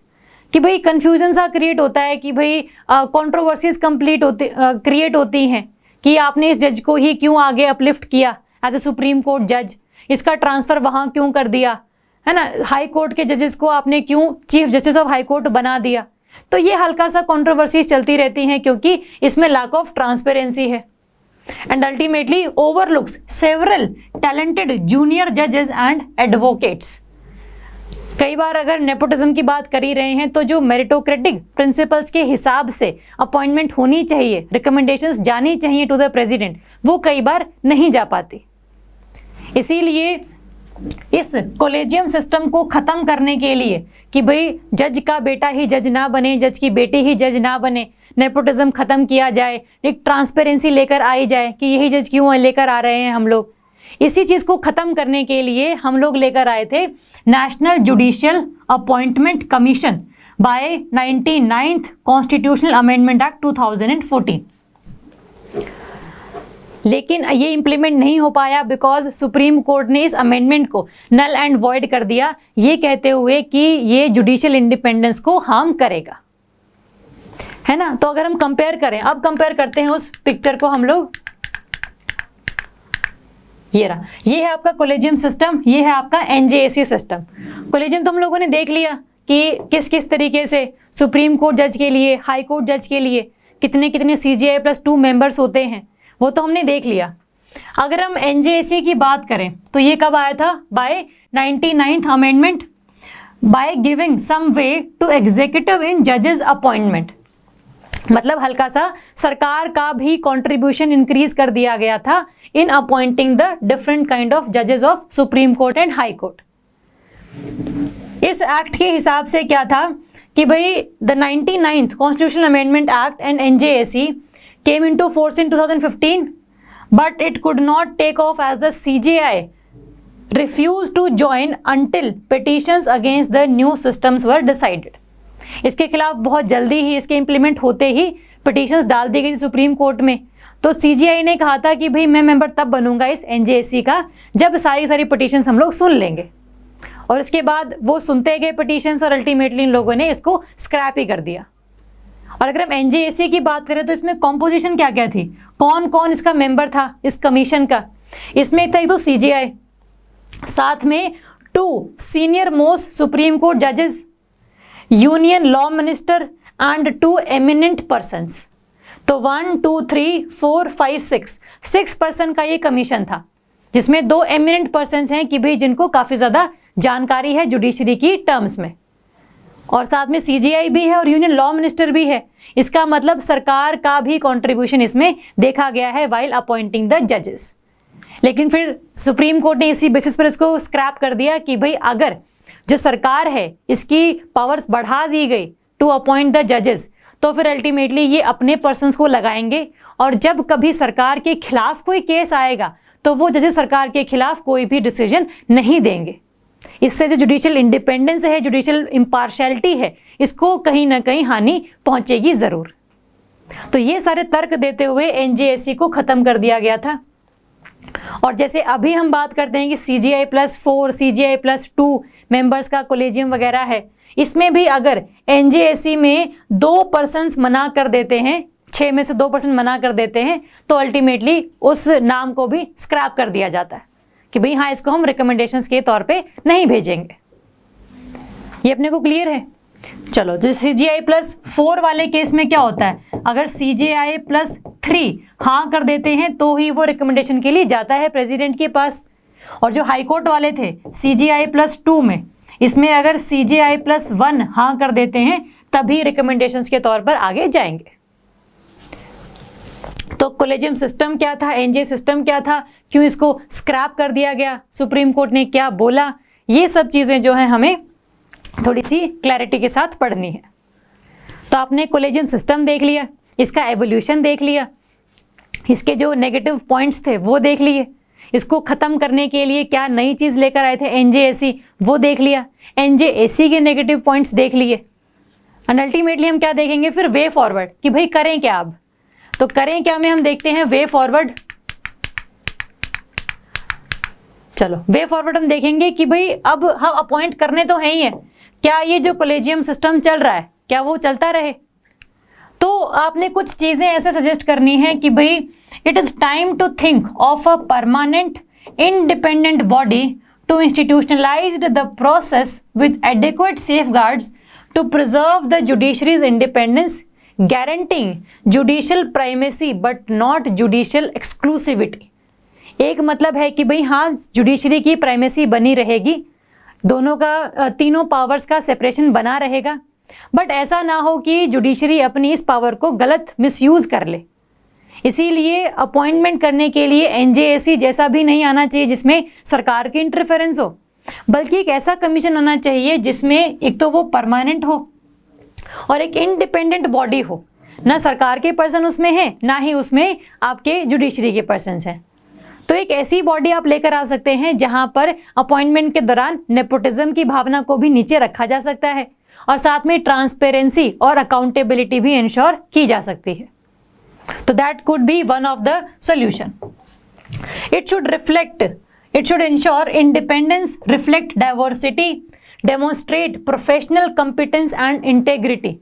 कि भाई कन्फ्यूजन सा क्रिएट होता है कि भाई कॉन्ट्रोवर्सीज क्रिएट होती हैं कि आपने इस जज को ही क्यों आगे अपलिफ्ट किया एज ए सुप्रीम कोर्ट जज, इसका ट्रांसफ़र वहाँ क्यों कर दिया, है ना, हाई कोर्ट के जजेस को आपने क्यों chief justice of High court बना दिया। तो ये हल्का सा कॉन्ट्रोवर्सीज चलती रहती हैं क्योंकि इसमें लैक ऑफ ट्रांसपेरेंसी है। And ultimately overlooks several talented junior जजेस एंड एडवोकेट्स। कई बार अगर नेपोटिज्म की बात कर ही रहे हैं तो जो मेरिटोक्रेटिक प्रिंसिपल्स के हिसाब से अपॉइंटमेंट होनी चाहिए, रिकमेंडेशंस जानी चाहिए टू द प्रेसिडेंट, वो कई बार नहीं जा पाती। इसीलिए इस कोलेजियम सिस्टम को ख़त्म करने के लिए कि भाई जज का बेटा ही जज ना बने, जज की बेटी ही जज ना बने, नेपोटिज्म ख़त्म किया जाए, एक ट्रांसपेरेंसी लेकर आई जाए कि यही जज क्यों लेकर आ रहे हैं हम लोग। इसी चीज़ को ख़त्म करने के लिए हम लोग लेकर आए थे national judicial appointment commission by 99th constitutional amendment act 2014। लेकिन ये इम्प्लीमेंट नहीं हो पाया बिकॉज सुप्रीम कोर्ट ने इस अमेंडमेंट को नल एंड वॉइड कर दिया, ये कहते हुए कि ये जुडिशियल इंडिपेंडेंस को हार्म करेगा, है ना। तो अगर हम कंपेयर करें, अब कंपेयर करते हैं उस पिक्चर को हम लोग, ये रहा, ये है आपका कोलेजियम सिस्टम, ये है आपका एनजेएसी सिस्टम। कोलेजियम तो हम लोगों ने देख लिया कि किस किस तरीके से सुप्रीम कोर्ट जज के लिए, हाई कोर्ट जज के लिए कितने कितने CJI+2 मेंबर्स होते हैं, वो तो हमने देख लिया। अगर हम एनजेएसी की बात करें तो ये कब आया था, by 99th amendment, by giving some way to executive in जजेस अपॉइंटमेंट। मतलब हल्का सा सरकार का भी कंट्रीब्यूशन इंक्रीज कर दिया गया था in appointing the different kind of जजेस of Supreme Court and High Court. इस एक्ट के हिसाब से क्या था कि भाई the 99th constitutional amendment act and NJAC came into force in 2015, but it could not take off as the CJI refused to join until petitions against the new systems were decided. इसके खिलाफ बहुत जल्दी ही, इसके implement होते ही petitions डाल दी गई supreme court में। तो CJI ने कहा था कि भाई मैं मेंबर तब बनूंगा इस NJAC का जब सारी पिटिशंस हम लोग सुन लेंगे, और इसके बाद वो सुनते गए पिटिशंस और अल्टीमेटली इन लोगों ने इसको स्क्रैप ही कर दिया। और अगर हम एनजेएसी की बात करें तो इसमें कॉम्पोजिशन क्या क्या थी, कौन कौन इसका मेंबर था इस कमीशन का। इसमें था एक तो CJI, साथ में 2 सीनियर मोस्ट सुप्रीम कोर्ट जजेस, union law minister and 2 eminent persons. तो 1 2 3 4 5 6 पर्सन का ये कमीशन था, जिसमें 2 एमिनेंट पर्सन्स हैं कि भाई जिनको काफ़ी ज़्यादा जानकारी है जुडिशरी की टर्म्स में, और साथ में CJI भी है और यूनियन लॉ मिनिस्टर भी है। इसका मतलब सरकार का भी कंट्रीब्यूशन इसमें देखा गया है वाइल अपॉइंटिंग द जजेस। लेकिन फिर सुप्रीम कोर्ट ने इसी बेसिस पर इसको स्क्रैप कर दिया कि भाई अगर जो सरकार है इसकी पावर्स बढ़ा दी गई टू अपॉइंट द जजेस, तो फिर अल्टीमेटली ये अपने पर्सन्स को लगाएंगे, और जब कभी सरकार के खिलाफ कोई केस आएगा तो वो जजेस सरकार के खिलाफ कोई भी डिसीजन नहीं देंगे। इससे जो जुडिशियल इंडिपेंडेंस है, जुडिशियल इम्पार्शियलिटी है, इसको कहीं ना कहीं हानि पहुंचेगी ज़रूर। तो ये सारे तर्क देते हुए एनजेएसी को ख़त्म कर दिया गया था। और जैसे अभी हम बात करते हैं कि CJI+4, CJI+2 मेंबर्स का कोलेजियम वगैरह है, इसमें भी अगर एनजेएसी में 2 पर्सन्स मना कर देते हैं, 6 में से 2 पर्सन मना कर देते हैं, तो अल्टीमेटली उस नाम को भी स्क्रैप कर दिया जाता है कि भाई हाँ, इसको हम रिकमेंडेशंस के तौर पे नहीं भेजेंगे। ये अपने को क्लियर है। चलो, जो CGI+4 वाले केस में क्या होता है, अगर CGI+3 हाँ कर देते हैं तो ही वो रिकमेंडेशन के लिए जाता है प्रेसिडेंट के पास। और जो हाईकोर्ट वाले थे CGI+2 में, इसमें अगर CGI+1 हाँ कर देते हैं तभी रिकमेंडेशंस के तौर पर आगे जाएंगे। तो कोलेजियम सिस्टम क्या था, एनजे सिस्टम क्या था, क्यों इसको स्क्रैप कर दिया गया, सुप्रीम कोर्ट ने क्या बोला, ये सब चीज़ें जो हैं हमें थोड़ी सी क्लैरिटी के साथ पढ़नी है। तो आपने कोलेजियम सिस्टम देख लिया, इसका एवोल्यूशन देख लिया, इसके जो नेगेटिव पॉइंट्स थे वो देख लिए, इसको ख़त्म करने के लिए क्या नई चीज़ लेकर आए थे NJAC वो देख लिया, NJAC के नेगेटिव पॉइंट्स देख लिए। एंड अल्टीमेटली हम क्या देखेंगे फिर, वे फॉरवर्ड कि भाई करें क्या अब। तो करें क्या में हम देखते हैं वे फॉरवर्ड। चलो, वे फॉरवर्ड हम देखेंगे कि भाई अब हम अपॉइंट करने तो हैं ही है, क्या ये जो कोलेजियम सिस्टम चल रहा है क्या वो चलता रहे। तो आपने कुछ चीज़ें ऐसे सजेस्ट करनी है कि भाई it is time to think of a permanent independent body to institutionalise the process with adequate safeguards to preserve the judiciary's independence, guaranteeing judicial primacy but not judicial exclusivity. एक मतलब है कि भाई हाँ, जुडिशरी की प्राइमेसी बनी रहेगी, दोनों का तीनों पावर्स का सेपरेशन बना रहेगा, बट ऐसा ना हो कि जुडिशरी अपनी इस पावर को गलत मिसयूज़ कर ले। इसीलिए अपॉइंटमेंट करने के लिए NJAC जैसा भी नहीं आना चाहिए जिसमें सरकार की इंटरफेरेंस हो, बल्कि एक ऐसा कमीशन आना चाहिए जिसमें एक तो वो परमानेंट हो और एक इंडिपेंडेंट बॉडी हो, ना सरकार के पर्सन उसमें है ना ही उसमें आपके जुडिशरी के पर्सन्स हैं। तो एक ऐसी बॉडी आप लेकर आ सकते हैं जहां पर अपॉइंटमेंट के दौरान नेपोटिज्म की भावना को भी नीचे रखा जा सकता है और साथ में ट्रांसपेरेंसी और अकाउंटेबिलिटी भी इंश्योर की जा सकती है। तो that could be one of the solution. It should ensure independence, reflect diversity, demonstrate professional competence and integrity.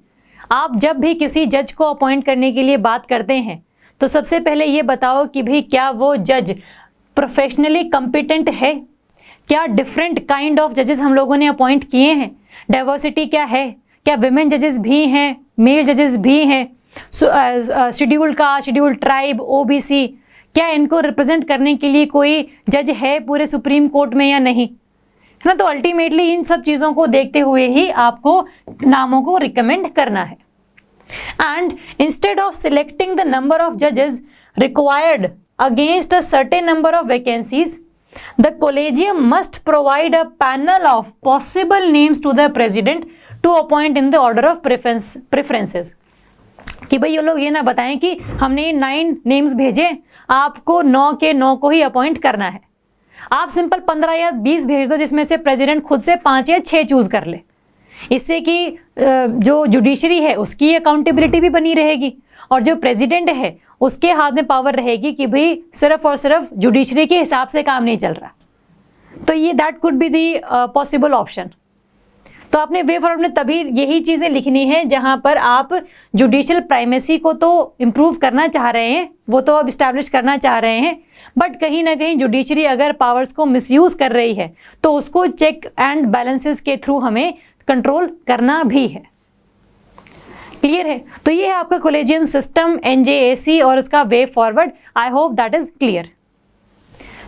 आप जब भी किसी जज को अपॉइंट करने के लिए बात करते हैं तो सबसे पहले ये बताओ कि भाई क्या वो जज प्रोफेशनली कंपिटेंट है, क्या डिफरेंट काइंड ऑफ जजेस हम लोगों ने अपॉइंट किए हैं, डाइवर्सिटी क्या है, क्या विमेन जजेस भी हैं, मेल जजेस भी हैं, scheduled caste, scheduled tribe, OBC, क्या इनको रिप्रेजेंट करने के लिए कोई जज है पूरे सुप्रीम कोर्ट में या नहीं, है ना। तो अल्टीमेटली इन सब चीज़ों को देखते हुए ही आपको नामों को रिकमेंड करना है। And instead of selecting the number of judges required against a certain number of vacancies, the collegium must provide a panel of possible names to the president to appoint in the order of preferences. कि भाई ये लोग ये ना बताएं कि हमने 9 names भेजे, आपको 9 के 9 को ही अपॉइंट करना है। आप सिंपल 15 या 20 भेज दो जिसमें से प्रेसिडेंट खुद से 5 या 6 चूज कर ले। इससे कि जो जुडिशरी है उसकी अकाउंटेबिलिटी भी बनी रहेगी और जो प्रेसिडेंट है उसके हाथ में पावर रहेगी कि भाई सिर्फ और सिर्फ जुडिशरी के हिसाब से काम नहीं चल रहा। तो ये that could be the possible option. तो आपने वे फॉरवर्ड में तभी यही चीज़ें लिखनी है जहां पर आप जुडिशियल प्राइमेसी को तो इम्प्रूव करना चाह रहे हैं, वो तो अब इस्टेब्लिश करना चाह रहे हैं, बट कहीं ना कहीं जुडिशरी अगर पावर्स को मिसयूज़ कर रही है तो उसको चेक एंड बैलेंसेस के थ्रू हमें कंट्रोल करना भी है। क्लियर है। तो ये है आपका कोलेजियम सिस्टम, NJAC और उसका way forward. I hope that is clear.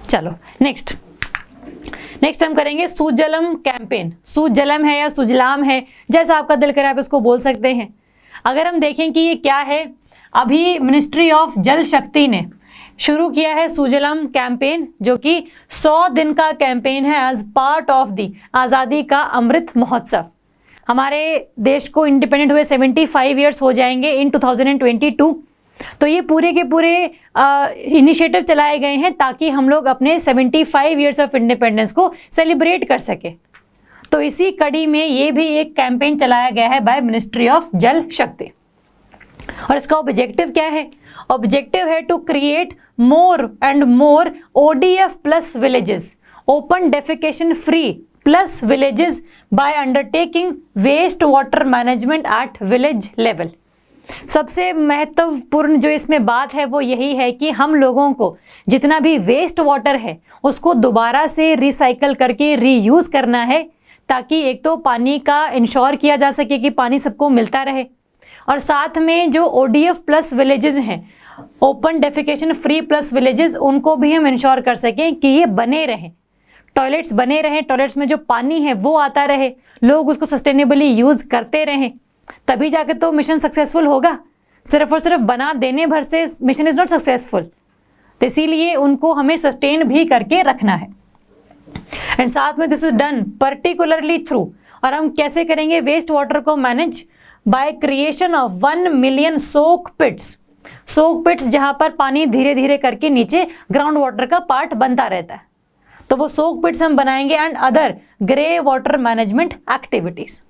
चलो नेक्स्ट हम करेंगे सुजलम कैंपेन। सुजलम है या सुजलाम है, जैसा आपका दिल करे आप इसको बोल सकते हैं। अगर हम देखें कि ये क्या है, अभी मिनिस्ट्री ऑफ जल शक्ति ने शुरू किया है सुजलम कैंपेन, जो कि 100 दिन का कैंपेन है एज पार्ट ऑफ दी आज़ादी का अमृत महोत्सव। हमारे देश को इंडिपेंडेंट हुए 75 ईयर्स हो जाएंगे इन 2022। तो ये पूरे के पूरे इनिशिएटिव चलाए गए हैं ताकि हम लोग अपने 75 ईयर्स ऑफ इंडिपेंडेंस को सेलिब्रेट कर सके। तो इसी कड़ी में ये भी एक कैंपेन चलाया गया है बाय मिनिस्ट्री ऑफ जल शक्ति। और इसका ऑब्जेक्टिव क्या है? ऑब्जेक्टिव है to create more and more ODF plus villages, open defecation free plus villages by undertaking waste water management at village level. सबसे महत्वपूर्ण जो इसमें बात है वो यही है कि हम लोगों को जितना भी वेस्ट वाटर है उसको दोबारा से रिसाइकल करके रीयूज करना है, ताकि एक तो पानी का इंश्योर किया जा सके कि पानी सबको मिलता रहे, और साथ में जो ODF प्लस विलेजेस हैं, open defecation free plus villages, उनको भी हम इंश्योर कर सकें कि ये बने रहें, टॉयलेट्स बने रहें, टॉयलेट्स में जो पानी है वो आता रहे, लोग उसको सस्टेनेबली यूज़ करते रहें, तभी जाके तो मिशन सक्सेसफुल होगा। सिर्फ और सिर्फ बना देने भर से मिशन इज़ नॉट सक्सेसफुल। तो इसीलिए उनको हमें सस्टेन भी करके रखना है। एंड साथ में this is done particularly through, और हम कैसे करेंगे वेस्ट वाटर को manage, by creation of 1 million soak pits. Soak pits जहां पर पानी धीरे धीरे करके नीचे ग्राउंड वाटर का पार्ट बनता रहता है, तो वो सोक पिट्स हम बनाएंगे, and other grey water management activities.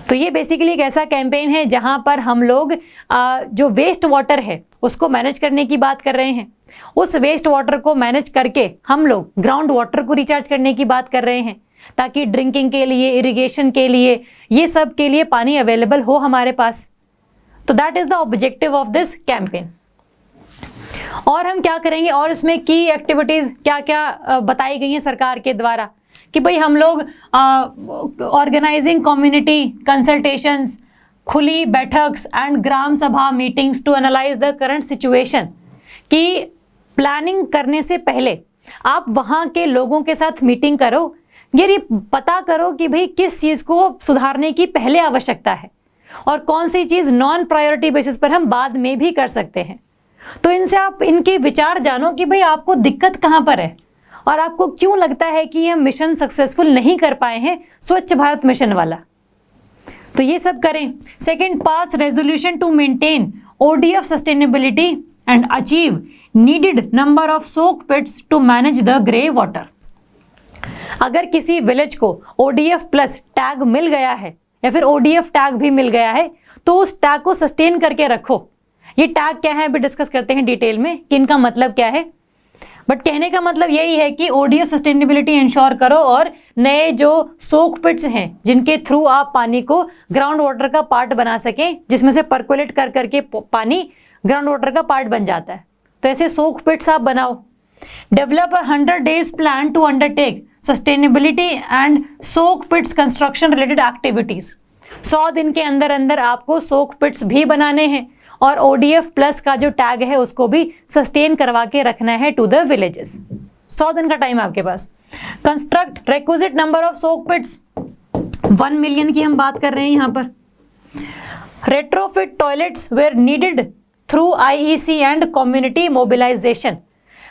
तो ये बेसिकली एक ऐसा कैंपेन है जहां पर हम लोग जो वेस्ट वाटर है उसको मैनेज करने की बात कर रहे हैं। उस वेस्ट वाटर को मैनेज करके हम लोग ग्राउंड वाटर को रिचार्ज करने की बात कर रहे हैं, ताकि ड्रिंकिंग के लिए, इरिगेशन के लिए, ये सब के लिए पानी अवेलेबल हो हमारे पास। तो that is the objective of this campaign. और हम क्या करेंगे, और इसमें की एक्टिविटीज क्या क्या बताई गई हैं सरकार के द्वारा, कि भाई हम लोग ऑर्गेनाइजिंग कम्युनिटी कंसल्टेशंस, खुली बैठक्स and Gram Sabha meetings to analyse the current situation, कि प्लानिंग करने से पहले आप वहाँ के लोगों के साथ मीटिंग करो, ये पता करो कि भाई किस चीज़ को सुधारने की पहले आवश्यकता है और कौन सी चीज़ नॉन प्रायोरिटी बेसिस पर हम बाद में भी कर सकते हैं। तो इनसे आप इनके विचार जानो कि भाई आपको दिक्कत कहाँ पर है और आपको क्यों लगता है कि हम मिशन सक्सेसफुल नहीं कर पाए हैं, स्वच्छ भारत मिशन वाला। तो ये सब करें। Second, pass resolution to maintain ODF sustainability and achieve needed number of soak pits to manage the grey water. अगर किसी विलेज को ODF प्लस टैग मिल गया है या फिर ODF टैग भी मिल गया है, तो उस टैग को सस्टेन करके रखो। ये टैग क्या है अभी डिस्कस करते हैं डिटेल में कि इनका मतलब क्या है, बट कहने का मतलब यही है कि ODF सस्टेनेबिलिटी इंश्योर करो और नए जो सोक पिट्स हैं जिनके थ्रू आप पानी को ग्राउंड वाटर का पार्ट बना सकें, जिसमें से पर्कुलेट कर करके पानी ग्राउंड वाटर का पार्ट बन जाता है, तो ऐसे सोक पिट्स आप बनाओ। Develop 100 days plan to undertake sustainability and soak pits construction related activities. 100 दिन के अंदर अंदर आपको सोक पिट्स भी बनाने हैं और ODF प्लस का जो टैग है उसको भी सस्टेन करवा के रखना है टू द विलेजेस। 100 दिन का टाइम आपके पास। Construct requisite number of soak pits, 1 million की हम बात कर रहे हैं यहाँ पर। Retrofit toilets where needed through IEC and community mobilisation,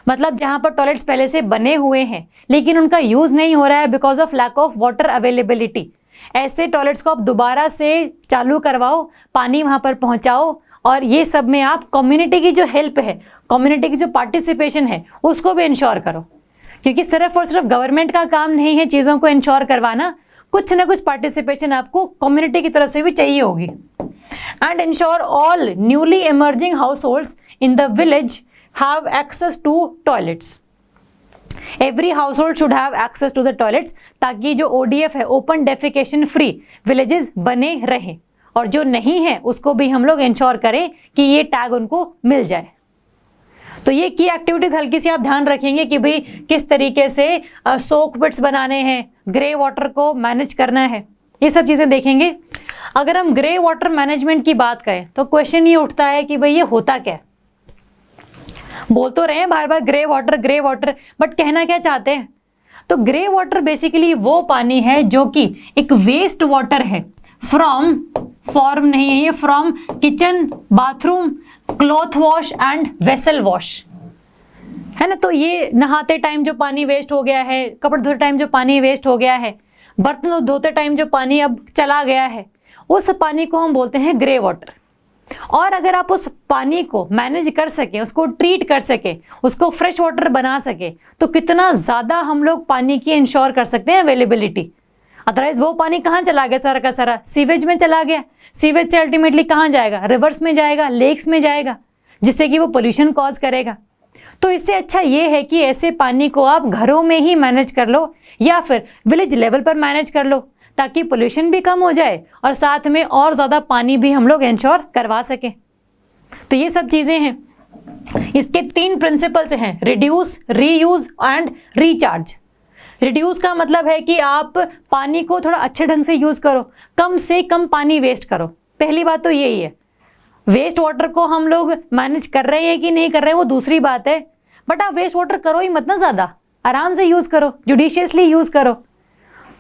मतलब जहां पर टॉयलेट्स पहले से बने हुए हैं लेकिन उनका यूज नहीं हो रहा है because of lack of water availability, ऐसे टॉयलेट्स को आप दोबारा से चालू करवाओ, पानी वहां पर पहुंचाओ, और ये सब में आप कम्युनिटी की जो हेल्प है, कम्युनिटी की जो पार्टिसिपेशन है उसको भी इंश्योर करो, क्योंकि सिर्फ और सिर्फ गवर्नमेंट का काम नहीं है चीज़ों को इंश्योर करवाना, कुछ ना कुछ पार्टिसिपेशन आपको कम्युनिटी की तरफ से भी चाहिए होगी। And ensure all newly emerging households in the village have access to toilets. Every household should have access to the toilets, ताकि जो ODF है, ओपन डेफिकेशन फ्री विलेजेस बने रहें, और जो नहीं है उसको भी हम लोग इंश्योर करें कि ये टैग उनको मिल जाए। तो ये की एक्टिविटीज हल्की सी आप ध्यान रखेंगे कि भाई किस तरीके से सोक पिट्स बनाने हैं, ग्रे वाटर को मैनेज करना है, ये सब चीज़ें देखेंगे। अगर हम ग्रे वाटर मैनेजमेंट की बात करें तो क्वेश्चन ये उठता है कि भाई ये होता क्या है। बोल तो रहे हैं बार बार ग्रे वाटर, बट कहना क्या चाहते हैं। तो ग्रे वाटर बेसिकली वो पानी है जो कि एक वेस्ट वाटर है फ्रॉम, फॉर्म नहीं है ये, from kitchen, bathroom, cloth wash and vessel wash, है ना। तो ये नहाते टाइम जो पानी वेस्ट हो गया है, कपड़े धोते टाइम जो पानी वेस्ट हो गया है, बर्तन धोते टाइम जो पानी अब चला गया है, उस पानी को हम बोलते हैं ग्रे वाटर। और अगर आप उस पानी को मैनेज कर सके, उसको ट्रीट कर सके, उसको फ्रेश वाटर बना सके, तो कितना ज़्यादा हम लोग पानी की इंश्योर कर सकते हैं अवेलेबिलिटी। अदरवाइज वो पानी कहाँ चला गया, सारा का सारा सीवेज में चला गया। सीवेज से अल्टीमेटली कहाँ जाएगा, रिवर्स में जाएगा, लेक्स में जाएगा, जिससे कि वो पोल्यूशन कॉज करेगा। तो इससे अच्छा ये है कि ऐसे पानी को आप घरों में ही मैनेज कर लो या फिर विलेज लेवल पर मैनेज कर लो, ताकि पोल्यूशन भी कम हो जाए और साथ में और ज़्यादा पानी भी हम लोग इंश्योर करवा सकें। तो ये सब चीज़ें हैं। इसके 3 प्रिंसिपल्स हैं, reduce, reuse and recharge. Reduce का मतलब है कि आप पानी को थोड़ा अच्छे ढंग से यूज करो, कम से कम पानी वेस्ट करो। पहली बात तो यही है। वेस्ट वाटर को हम लोग मैनेज कर रहे हैं कि नहीं कर रहे हैं वो दूसरी बात है, बट आप वेस्ट वाटर करो ही मत ना, ज़्यादा आराम से यूज करो, जुडिशियसली यूज करो।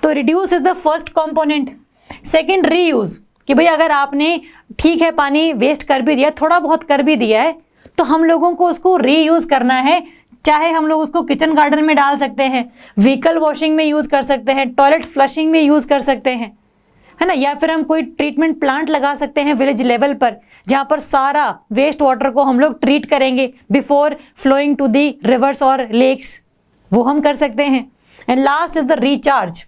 तो reduce is the first component. Second, reuse, कि भाई अगर आपने ठीक है पानी वेस्ट कर भी दिया, थोड़ा बहुत कर भी दिया है, तो हम लोगों को उसको रीयूज करना है। चाहे हम लोग उसको किचन गार्डन में डाल सकते हैं, व्हीकल वॉशिंग में यूज कर सकते हैं, टॉयलेट फ्लशिंग में यूज कर सकते हैं, है ना, या फिर हम कोई ट्रीटमेंट प्लांट लगा सकते हैं विलेज लेवल पर, जहाँ पर सारा वेस्ट वाटर को हम लोग ट्रीट करेंगे before flowing to the rivers और लेक्स, वो हम कर सकते हैं। And last is the recharge,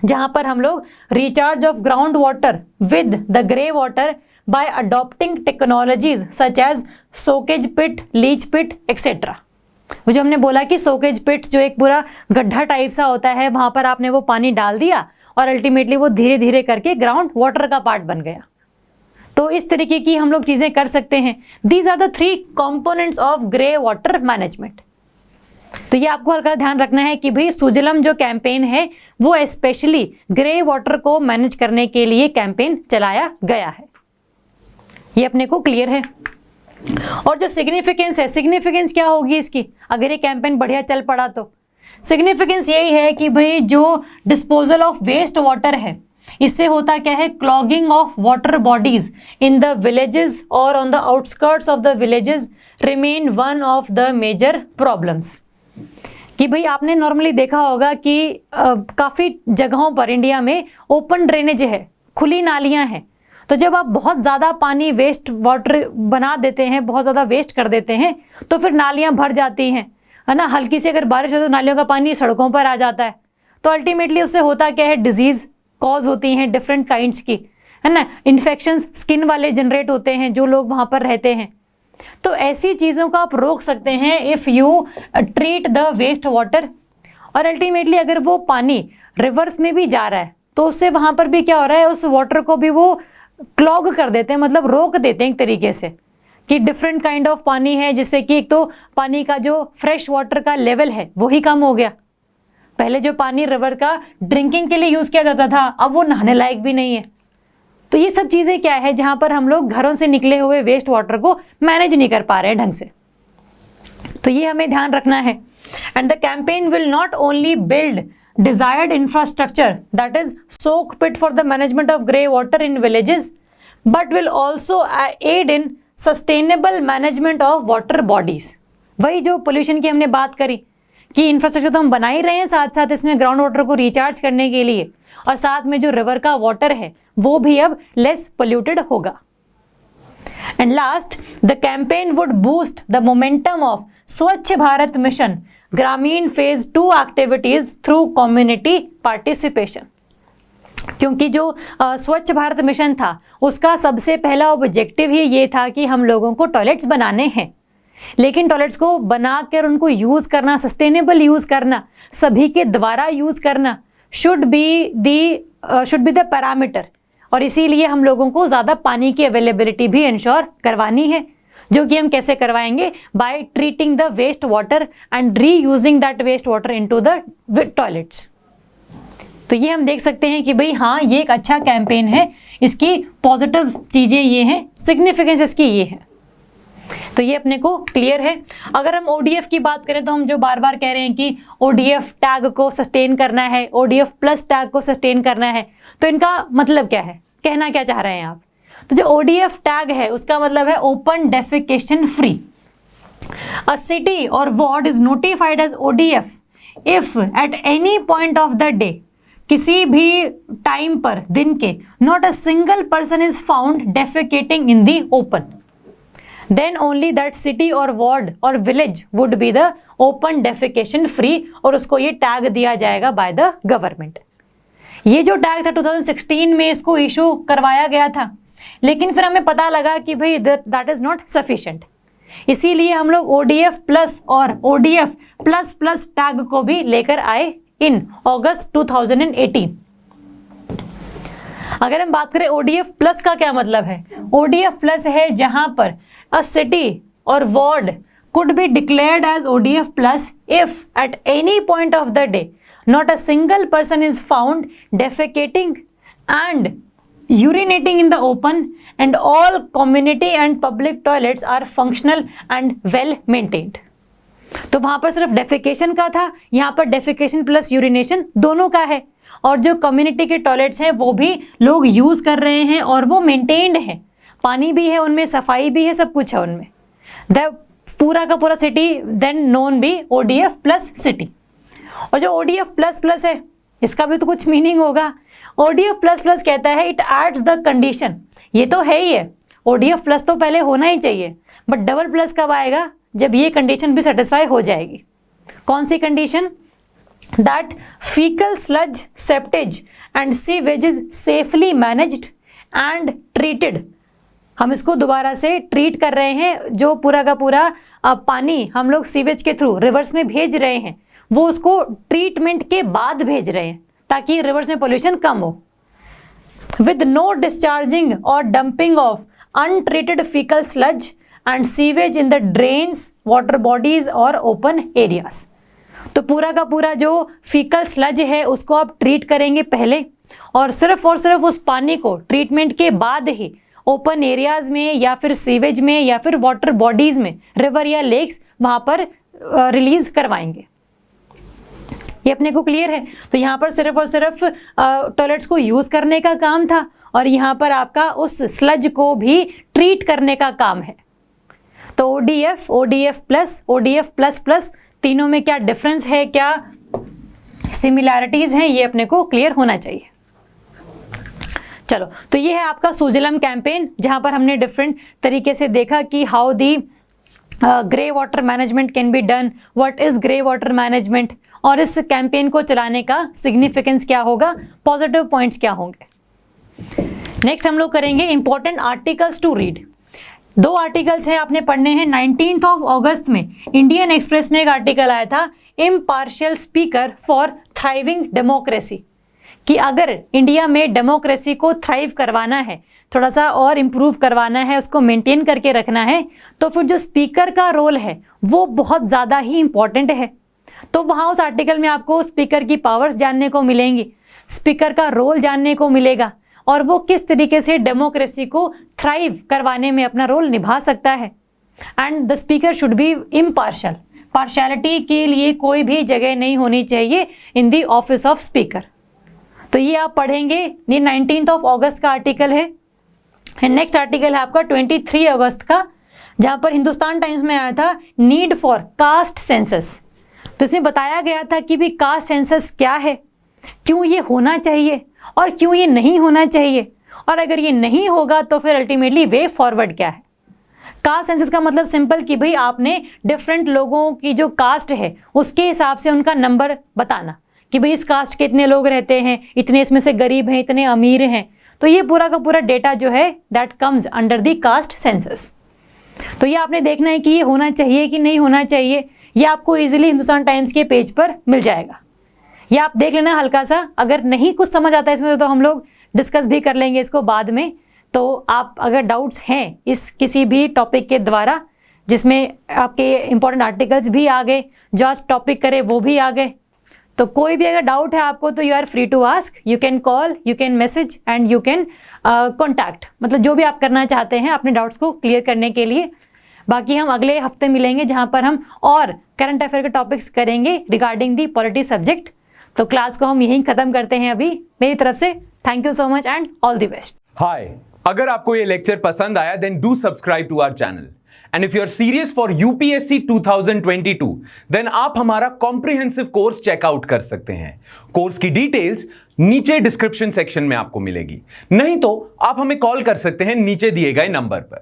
जहाँ पर हम लोग recharge of ground water with the grey water by adopting technologies such as soakage pit, leach pit etcetera. वो जो हमने बोला कि सोकेज पिट जो एक पूरा गड्ढा टाइप सा होता है, वहां पर आपने वो पानी डाल दिया और अल्टीमेटली वो धीरे धीरे करके ग्राउंड वाटर का पार्ट बन गया। तो इस तरीके की हम लोग चीजें कर सकते हैं। These are the 3 components of grey water management. तो ये आपको हल्का ध्यान रखना है कि भाई सुजलम जो कैंपेन है वो स्पेशली ग्रे वाटर को मैनेज करने के लिए कैंपेन चलाया गया है। ये अपने को क्लियर है। और जो सिग्निफिकेंस है, सिग्निफिकेंस क्या होगी इसकी अगर ये कैंपेन बढ़िया चल पड़ा तो? सिग्निफिकेंस यही है कि भाई जो डिस्पोजल ऑफ वेस्ट वाटर है, इससे होता क्या है, clogging of water bodies in the villages और on the outskirts of the villages remain one of the major problems. कि भाई आपने नॉर्मली देखा होगा कि काफ़ी जगहों पर इंडिया में ओपन ड्रेनेज है, खुली नालियां हैं, तो जब आप बहुत ज़्यादा पानी वेस्ट वाटर बना देते हैं, बहुत ज़्यादा वेस्ट कर देते हैं, तो फिर नालियां भर जाती हैं, है ना। हल्की सी अगर बारिश हो तो नालियों का पानी सड़कों पर आ जाता है, तो अल्टीमेटली उससे होता क्या है, डिजीज़ कॉज होती हैं डिफरेंट काइंड्स की, है ना। इन्फेक्शंस स्किन वाले जनरेट होते हैं जो लोग वहाँ पर रहते हैं। तो ऐसी चीज़ों को आप रोक सकते हैं if you treat the waste water. और अल्टीमेटली अगर वो पानी रिवर्स में भी जा रहा है तो उससे वहाँ पर भी क्या हो रहा है, उस वाटर को भी वो क्लॉग कर देते हैं, मतलब रोक देते हैं एक तरीके से, कि डिफरेंट काइंड ऑफ पानी है, जिससे कि एक तो पानी का जो फ्रेश वाटर का लेवल है वही कम हो गया। पहले जो पानी रिवर का ड्रिंकिंग के लिए यूज़ किया जाता था, अब वो नहाने लायक भी नहीं है। तो ये सब चीज़ें क्या है, जहाँ पर हम लोग घरों से निकले हुए वेस्ट वाटर को मैनेज नहीं कर पा रहे हैं ढंग से। तो ये हमें ध्यान रखना है। And the campaign will not only build desired infrastructure, that is soak pit for the management of grey water in villages, but will also aid in sustainable management of water bodies। वही जो pollution की हमने बात करी कि infrastructure तो हम बना ही रहे हैं, साथ साथ इसमें ग्राउंड वाटर को रिचार्ज करने के लिए, और साथ में जो रिवर का वाटर है वो भी अब लेस पोल्यूटेड होगा। And last, the campaign would boost the momentum of स्वच्छ भारत मिशन ग्रामीण phase 2 activities through community participation. क्योंकि जो स्वच्छ भारत मिशन था उसका सबसे पहला ऑब्जेक्टिव ही ये था कि हम लोगों को टॉयलेट्स बनाने हैं, लेकिन टॉयलेट्स को बनाकर उनको यूज़ करना, सस्टेनेबल यूज़ करना, सभी के द्वारा यूज़ करना शुड बी द पैरामीटर। और इसीलिए हम लोगों को ज़्यादा पानी की अवेलेबिलिटी भी इंश्योर करवानी है, जो कि हम कैसे करवाएंगे, by treating the waste water and reusing that waste water into the toilets. तो ये हम देख सकते हैं कि भाई हाँ, ये एक अच्छा कैंपेन है, इसकी पॉजिटिव चीज़ें ये हैं, सिग्निफिकेंस इसकी ये है। तो ये अपने को क्लियर है। अगर हम ODF की बात करें तो हम जो बार बार कह रहे हैं कि ODF टैग को सस्टेन करना है, ODF प्लस टैग को सस्टेन करना है, तो इनका मतलब क्या है, कहना क्या चाह रहे हैं आप? तो जो ODF टैग है उसका मतलब है open defecation free. A city और ward is notified as ODF if at any point of the day, किसी भी टाइम पर दिन के, not a single person is found defecating in the open, then only that city or ward or village would be the open defecation free, और उसको ये tag दिया जाएगा by the government। ये जो टैग था 2016 में इसको इशू करवाया गया था, लेकिन फिर हमें पता लगा कि भाई that is not sufficient, इसीलिए हम लोग ODF प्लस और ODF प्लस प्लस टैग को भी लेकर आए इन अगस्त 2018। अगर हम बात करें ODF प्लस का क्या मतलब है, ODF प्लस है जहां पर a city or ward could be declared as ODF plus if at any point of the day not a single person is found defecating and urinating in the open, and all community and public toilets are functional and well maintained. तो वहां पर सिर्फ defecation का था, यहाँ पर defecation plus urination दोनों का है, और जो कम्युनिटी के टॉयलेट्स हैं वो भी लोग यूज कर रहे हैं और वो मेंटेन्ड है, पानी भी है उनमें, सफाई भी है, सब कुछ है उनमें। द पूरा का पूरा city then known be ODF plus city. और जो ODF प्लस प्लस है इसका भी तो कुछ मीनिंग होगा। ODF प्लस प्लस कहता है इट एड्स द कंडीशन, ये तो है ही है, ODF प्लस तो पहले होना ही चाहिए, बट डबल प्लस कब आएगा, जब ये कंडीशन भी सेटिस्फाई हो जाएगी। कौन सी condition? That faecal sludge septage and sewage is safely managed and treated. हम इसको दोबारा से ट्रीट कर रहे हैं, जो पूरा का पूरा पानी हम लोग सीवेज के थ्रू रिवर्स में भेज रहे हैं वो उसको ट्रीटमेंट के बाद भेज रहे हैं ताकि रिवर्स में पोल्यूशन कम हो। विद नो डिस्चार्जिंग और dumping of untreated faecal sludge and sewage in the drains, water bodies और ओपन एरियाज। तो पूरा का पूरा जो फीकल स्लज है उसको आप ट्रीट करेंगे पहले, और सिर्फ उस पानी को ट्रीटमेंट के बाद ही ओपन एरियाज में या फिर सीवेज में या फिर वाटर बॉडीज में, रिवर या लेक्स, वहां पर रिलीज करवाएंगे। ये अपने को क्लियर है। तो यहाँ पर सिर्फ और सिर्फ टॉयलेट्स को यूज करने का काम था, और यहाँ पर आपका उस स्लज को भी ट्रीट करने का काम है। तो ODF प्लस तीनों में क्या डिफरेंस है, क्या सिमिलैरिटीज हैं, ये अपने को क्लियर होना चाहिए। चलो, तो ये है आपका सुजलम कैंपेन, जहां पर हमने डिफरेंट तरीके से देखा कि how the grey water management can be done, what is grey water management, और इस कैंपेन को चलाने का सिग्निफिकेंस क्या होगा, पॉजिटिव पॉइंट्स क्या होंगे। नेक्स्ट हम लोग करेंगे important articles to read. 2 articles हैं आपने पढ़ने हैं। 19 अगस्त में इंडियन एक्सप्रेस में एक आर्टिकल आया था, impartial speaker for thriving democracy, कि अगर इंडिया में डेमोक्रेसी को थ्राइव करवाना है, थोड़ा सा और इम्प्रूव करवाना है, उसको मेंटेन करके रखना है, तो फिर जो स्पीकर का रोल है वो बहुत ज़्यादा ही इम्पॉर्टेंट है। तो वहाँ उस आर्टिकल में आपको स्पीकर की पावर्स जानने को मिलेंगी, स्पीकर का रोल जानने को मिलेगा, और वो किस तरीके से डेमोक्रेसी को थ्राइव करवाने में अपना रोल निभा सकता है। And the speaker should be impartial, partiality के लिए कोई भी जगह नहीं होनी चाहिए in the office of speaker. तो ये आप पढ़ेंगे, ये 19 अगस्त का आर्टिकल है। नेक्स्ट आर्टिकल है आपका 23 अगस्त का, जहाँ पर हिंदुस्तान टाइम्स में आया था नीड फॉर कास्ट सेंसस। तो इसमें बताया गया था कि भी कास्ट सेंसस क्या है, क्यों ये होना चाहिए और क्यों ये नहीं होना चाहिए, और अगर ये नहीं होगा तो फिर अल्टीमेटली वे फॉरवर्ड क्या है। कास्ट सेंसस का मतलब सिंपल कि भाई आपने डिफरेंट लोगों की जो कास्ट है उसके हिसाब से उनका नंबर बताना, कि भाई इस कास्ट के इतने लोग रहते हैं, इतने इसमें से गरीब हैं, इतने अमीर हैं। तो ये पूरा का पूरा डेटा जो है that comes under the caste census. तो ये आपने देखना है कि ये होना चाहिए कि नहीं होना चाहिए। ये आपको इजीली हिंदुस्तान टाइम्स के पेज पर मिल जाएगा। ये आप देख लेना हल्का सा, अगर नहीं कुछ समझ आता है इसमें तो हम लोग डिस्कस भी कर लेंगे इसको बाद में। तो आप अगर डाउट्स हैं इस किसी भी टॉपिक के द्वारा, जिसमें आपके इंपॉर्टेंट आर्टिकल्स भी आ गए, जो आज टॉपिक करे वो भी आ गए, तो कोई भी अगर डाउट है आपको तो you are free to ask, you can call, you can message and you can contact, मतलब जो भी आप करना चाहते हैं अपने डाउट्स को क्लियर करने के लिए। बाकी हम अगले हफ्ते मिलेंगे जहां पर हम और करंट अफेयर के टॉपिक्स करेंगे रिगार्डिंग दी पॉलिटी सब्जेक्ट। तो क्लास को हम यहीं खत्म करते हैं अभी। मेरी तरफ से thank you so much and all the best. Hi, अगर आपको ये लेक्चर पसंद आया then do subscribe to our channel, and if you are serious for UPSC 2022 then आप हमारा कॉम्प्रिहेंसिव कोर्स चेकआउट कर सकते हैं। कोर्स की डिटेल्स नीचे डिस्क्रिप्शन सेक्शन में आपको मिलेगी, नहीं तो आप हमें कॉल कर सकते हैं नीचे दिए गए नंबर पर।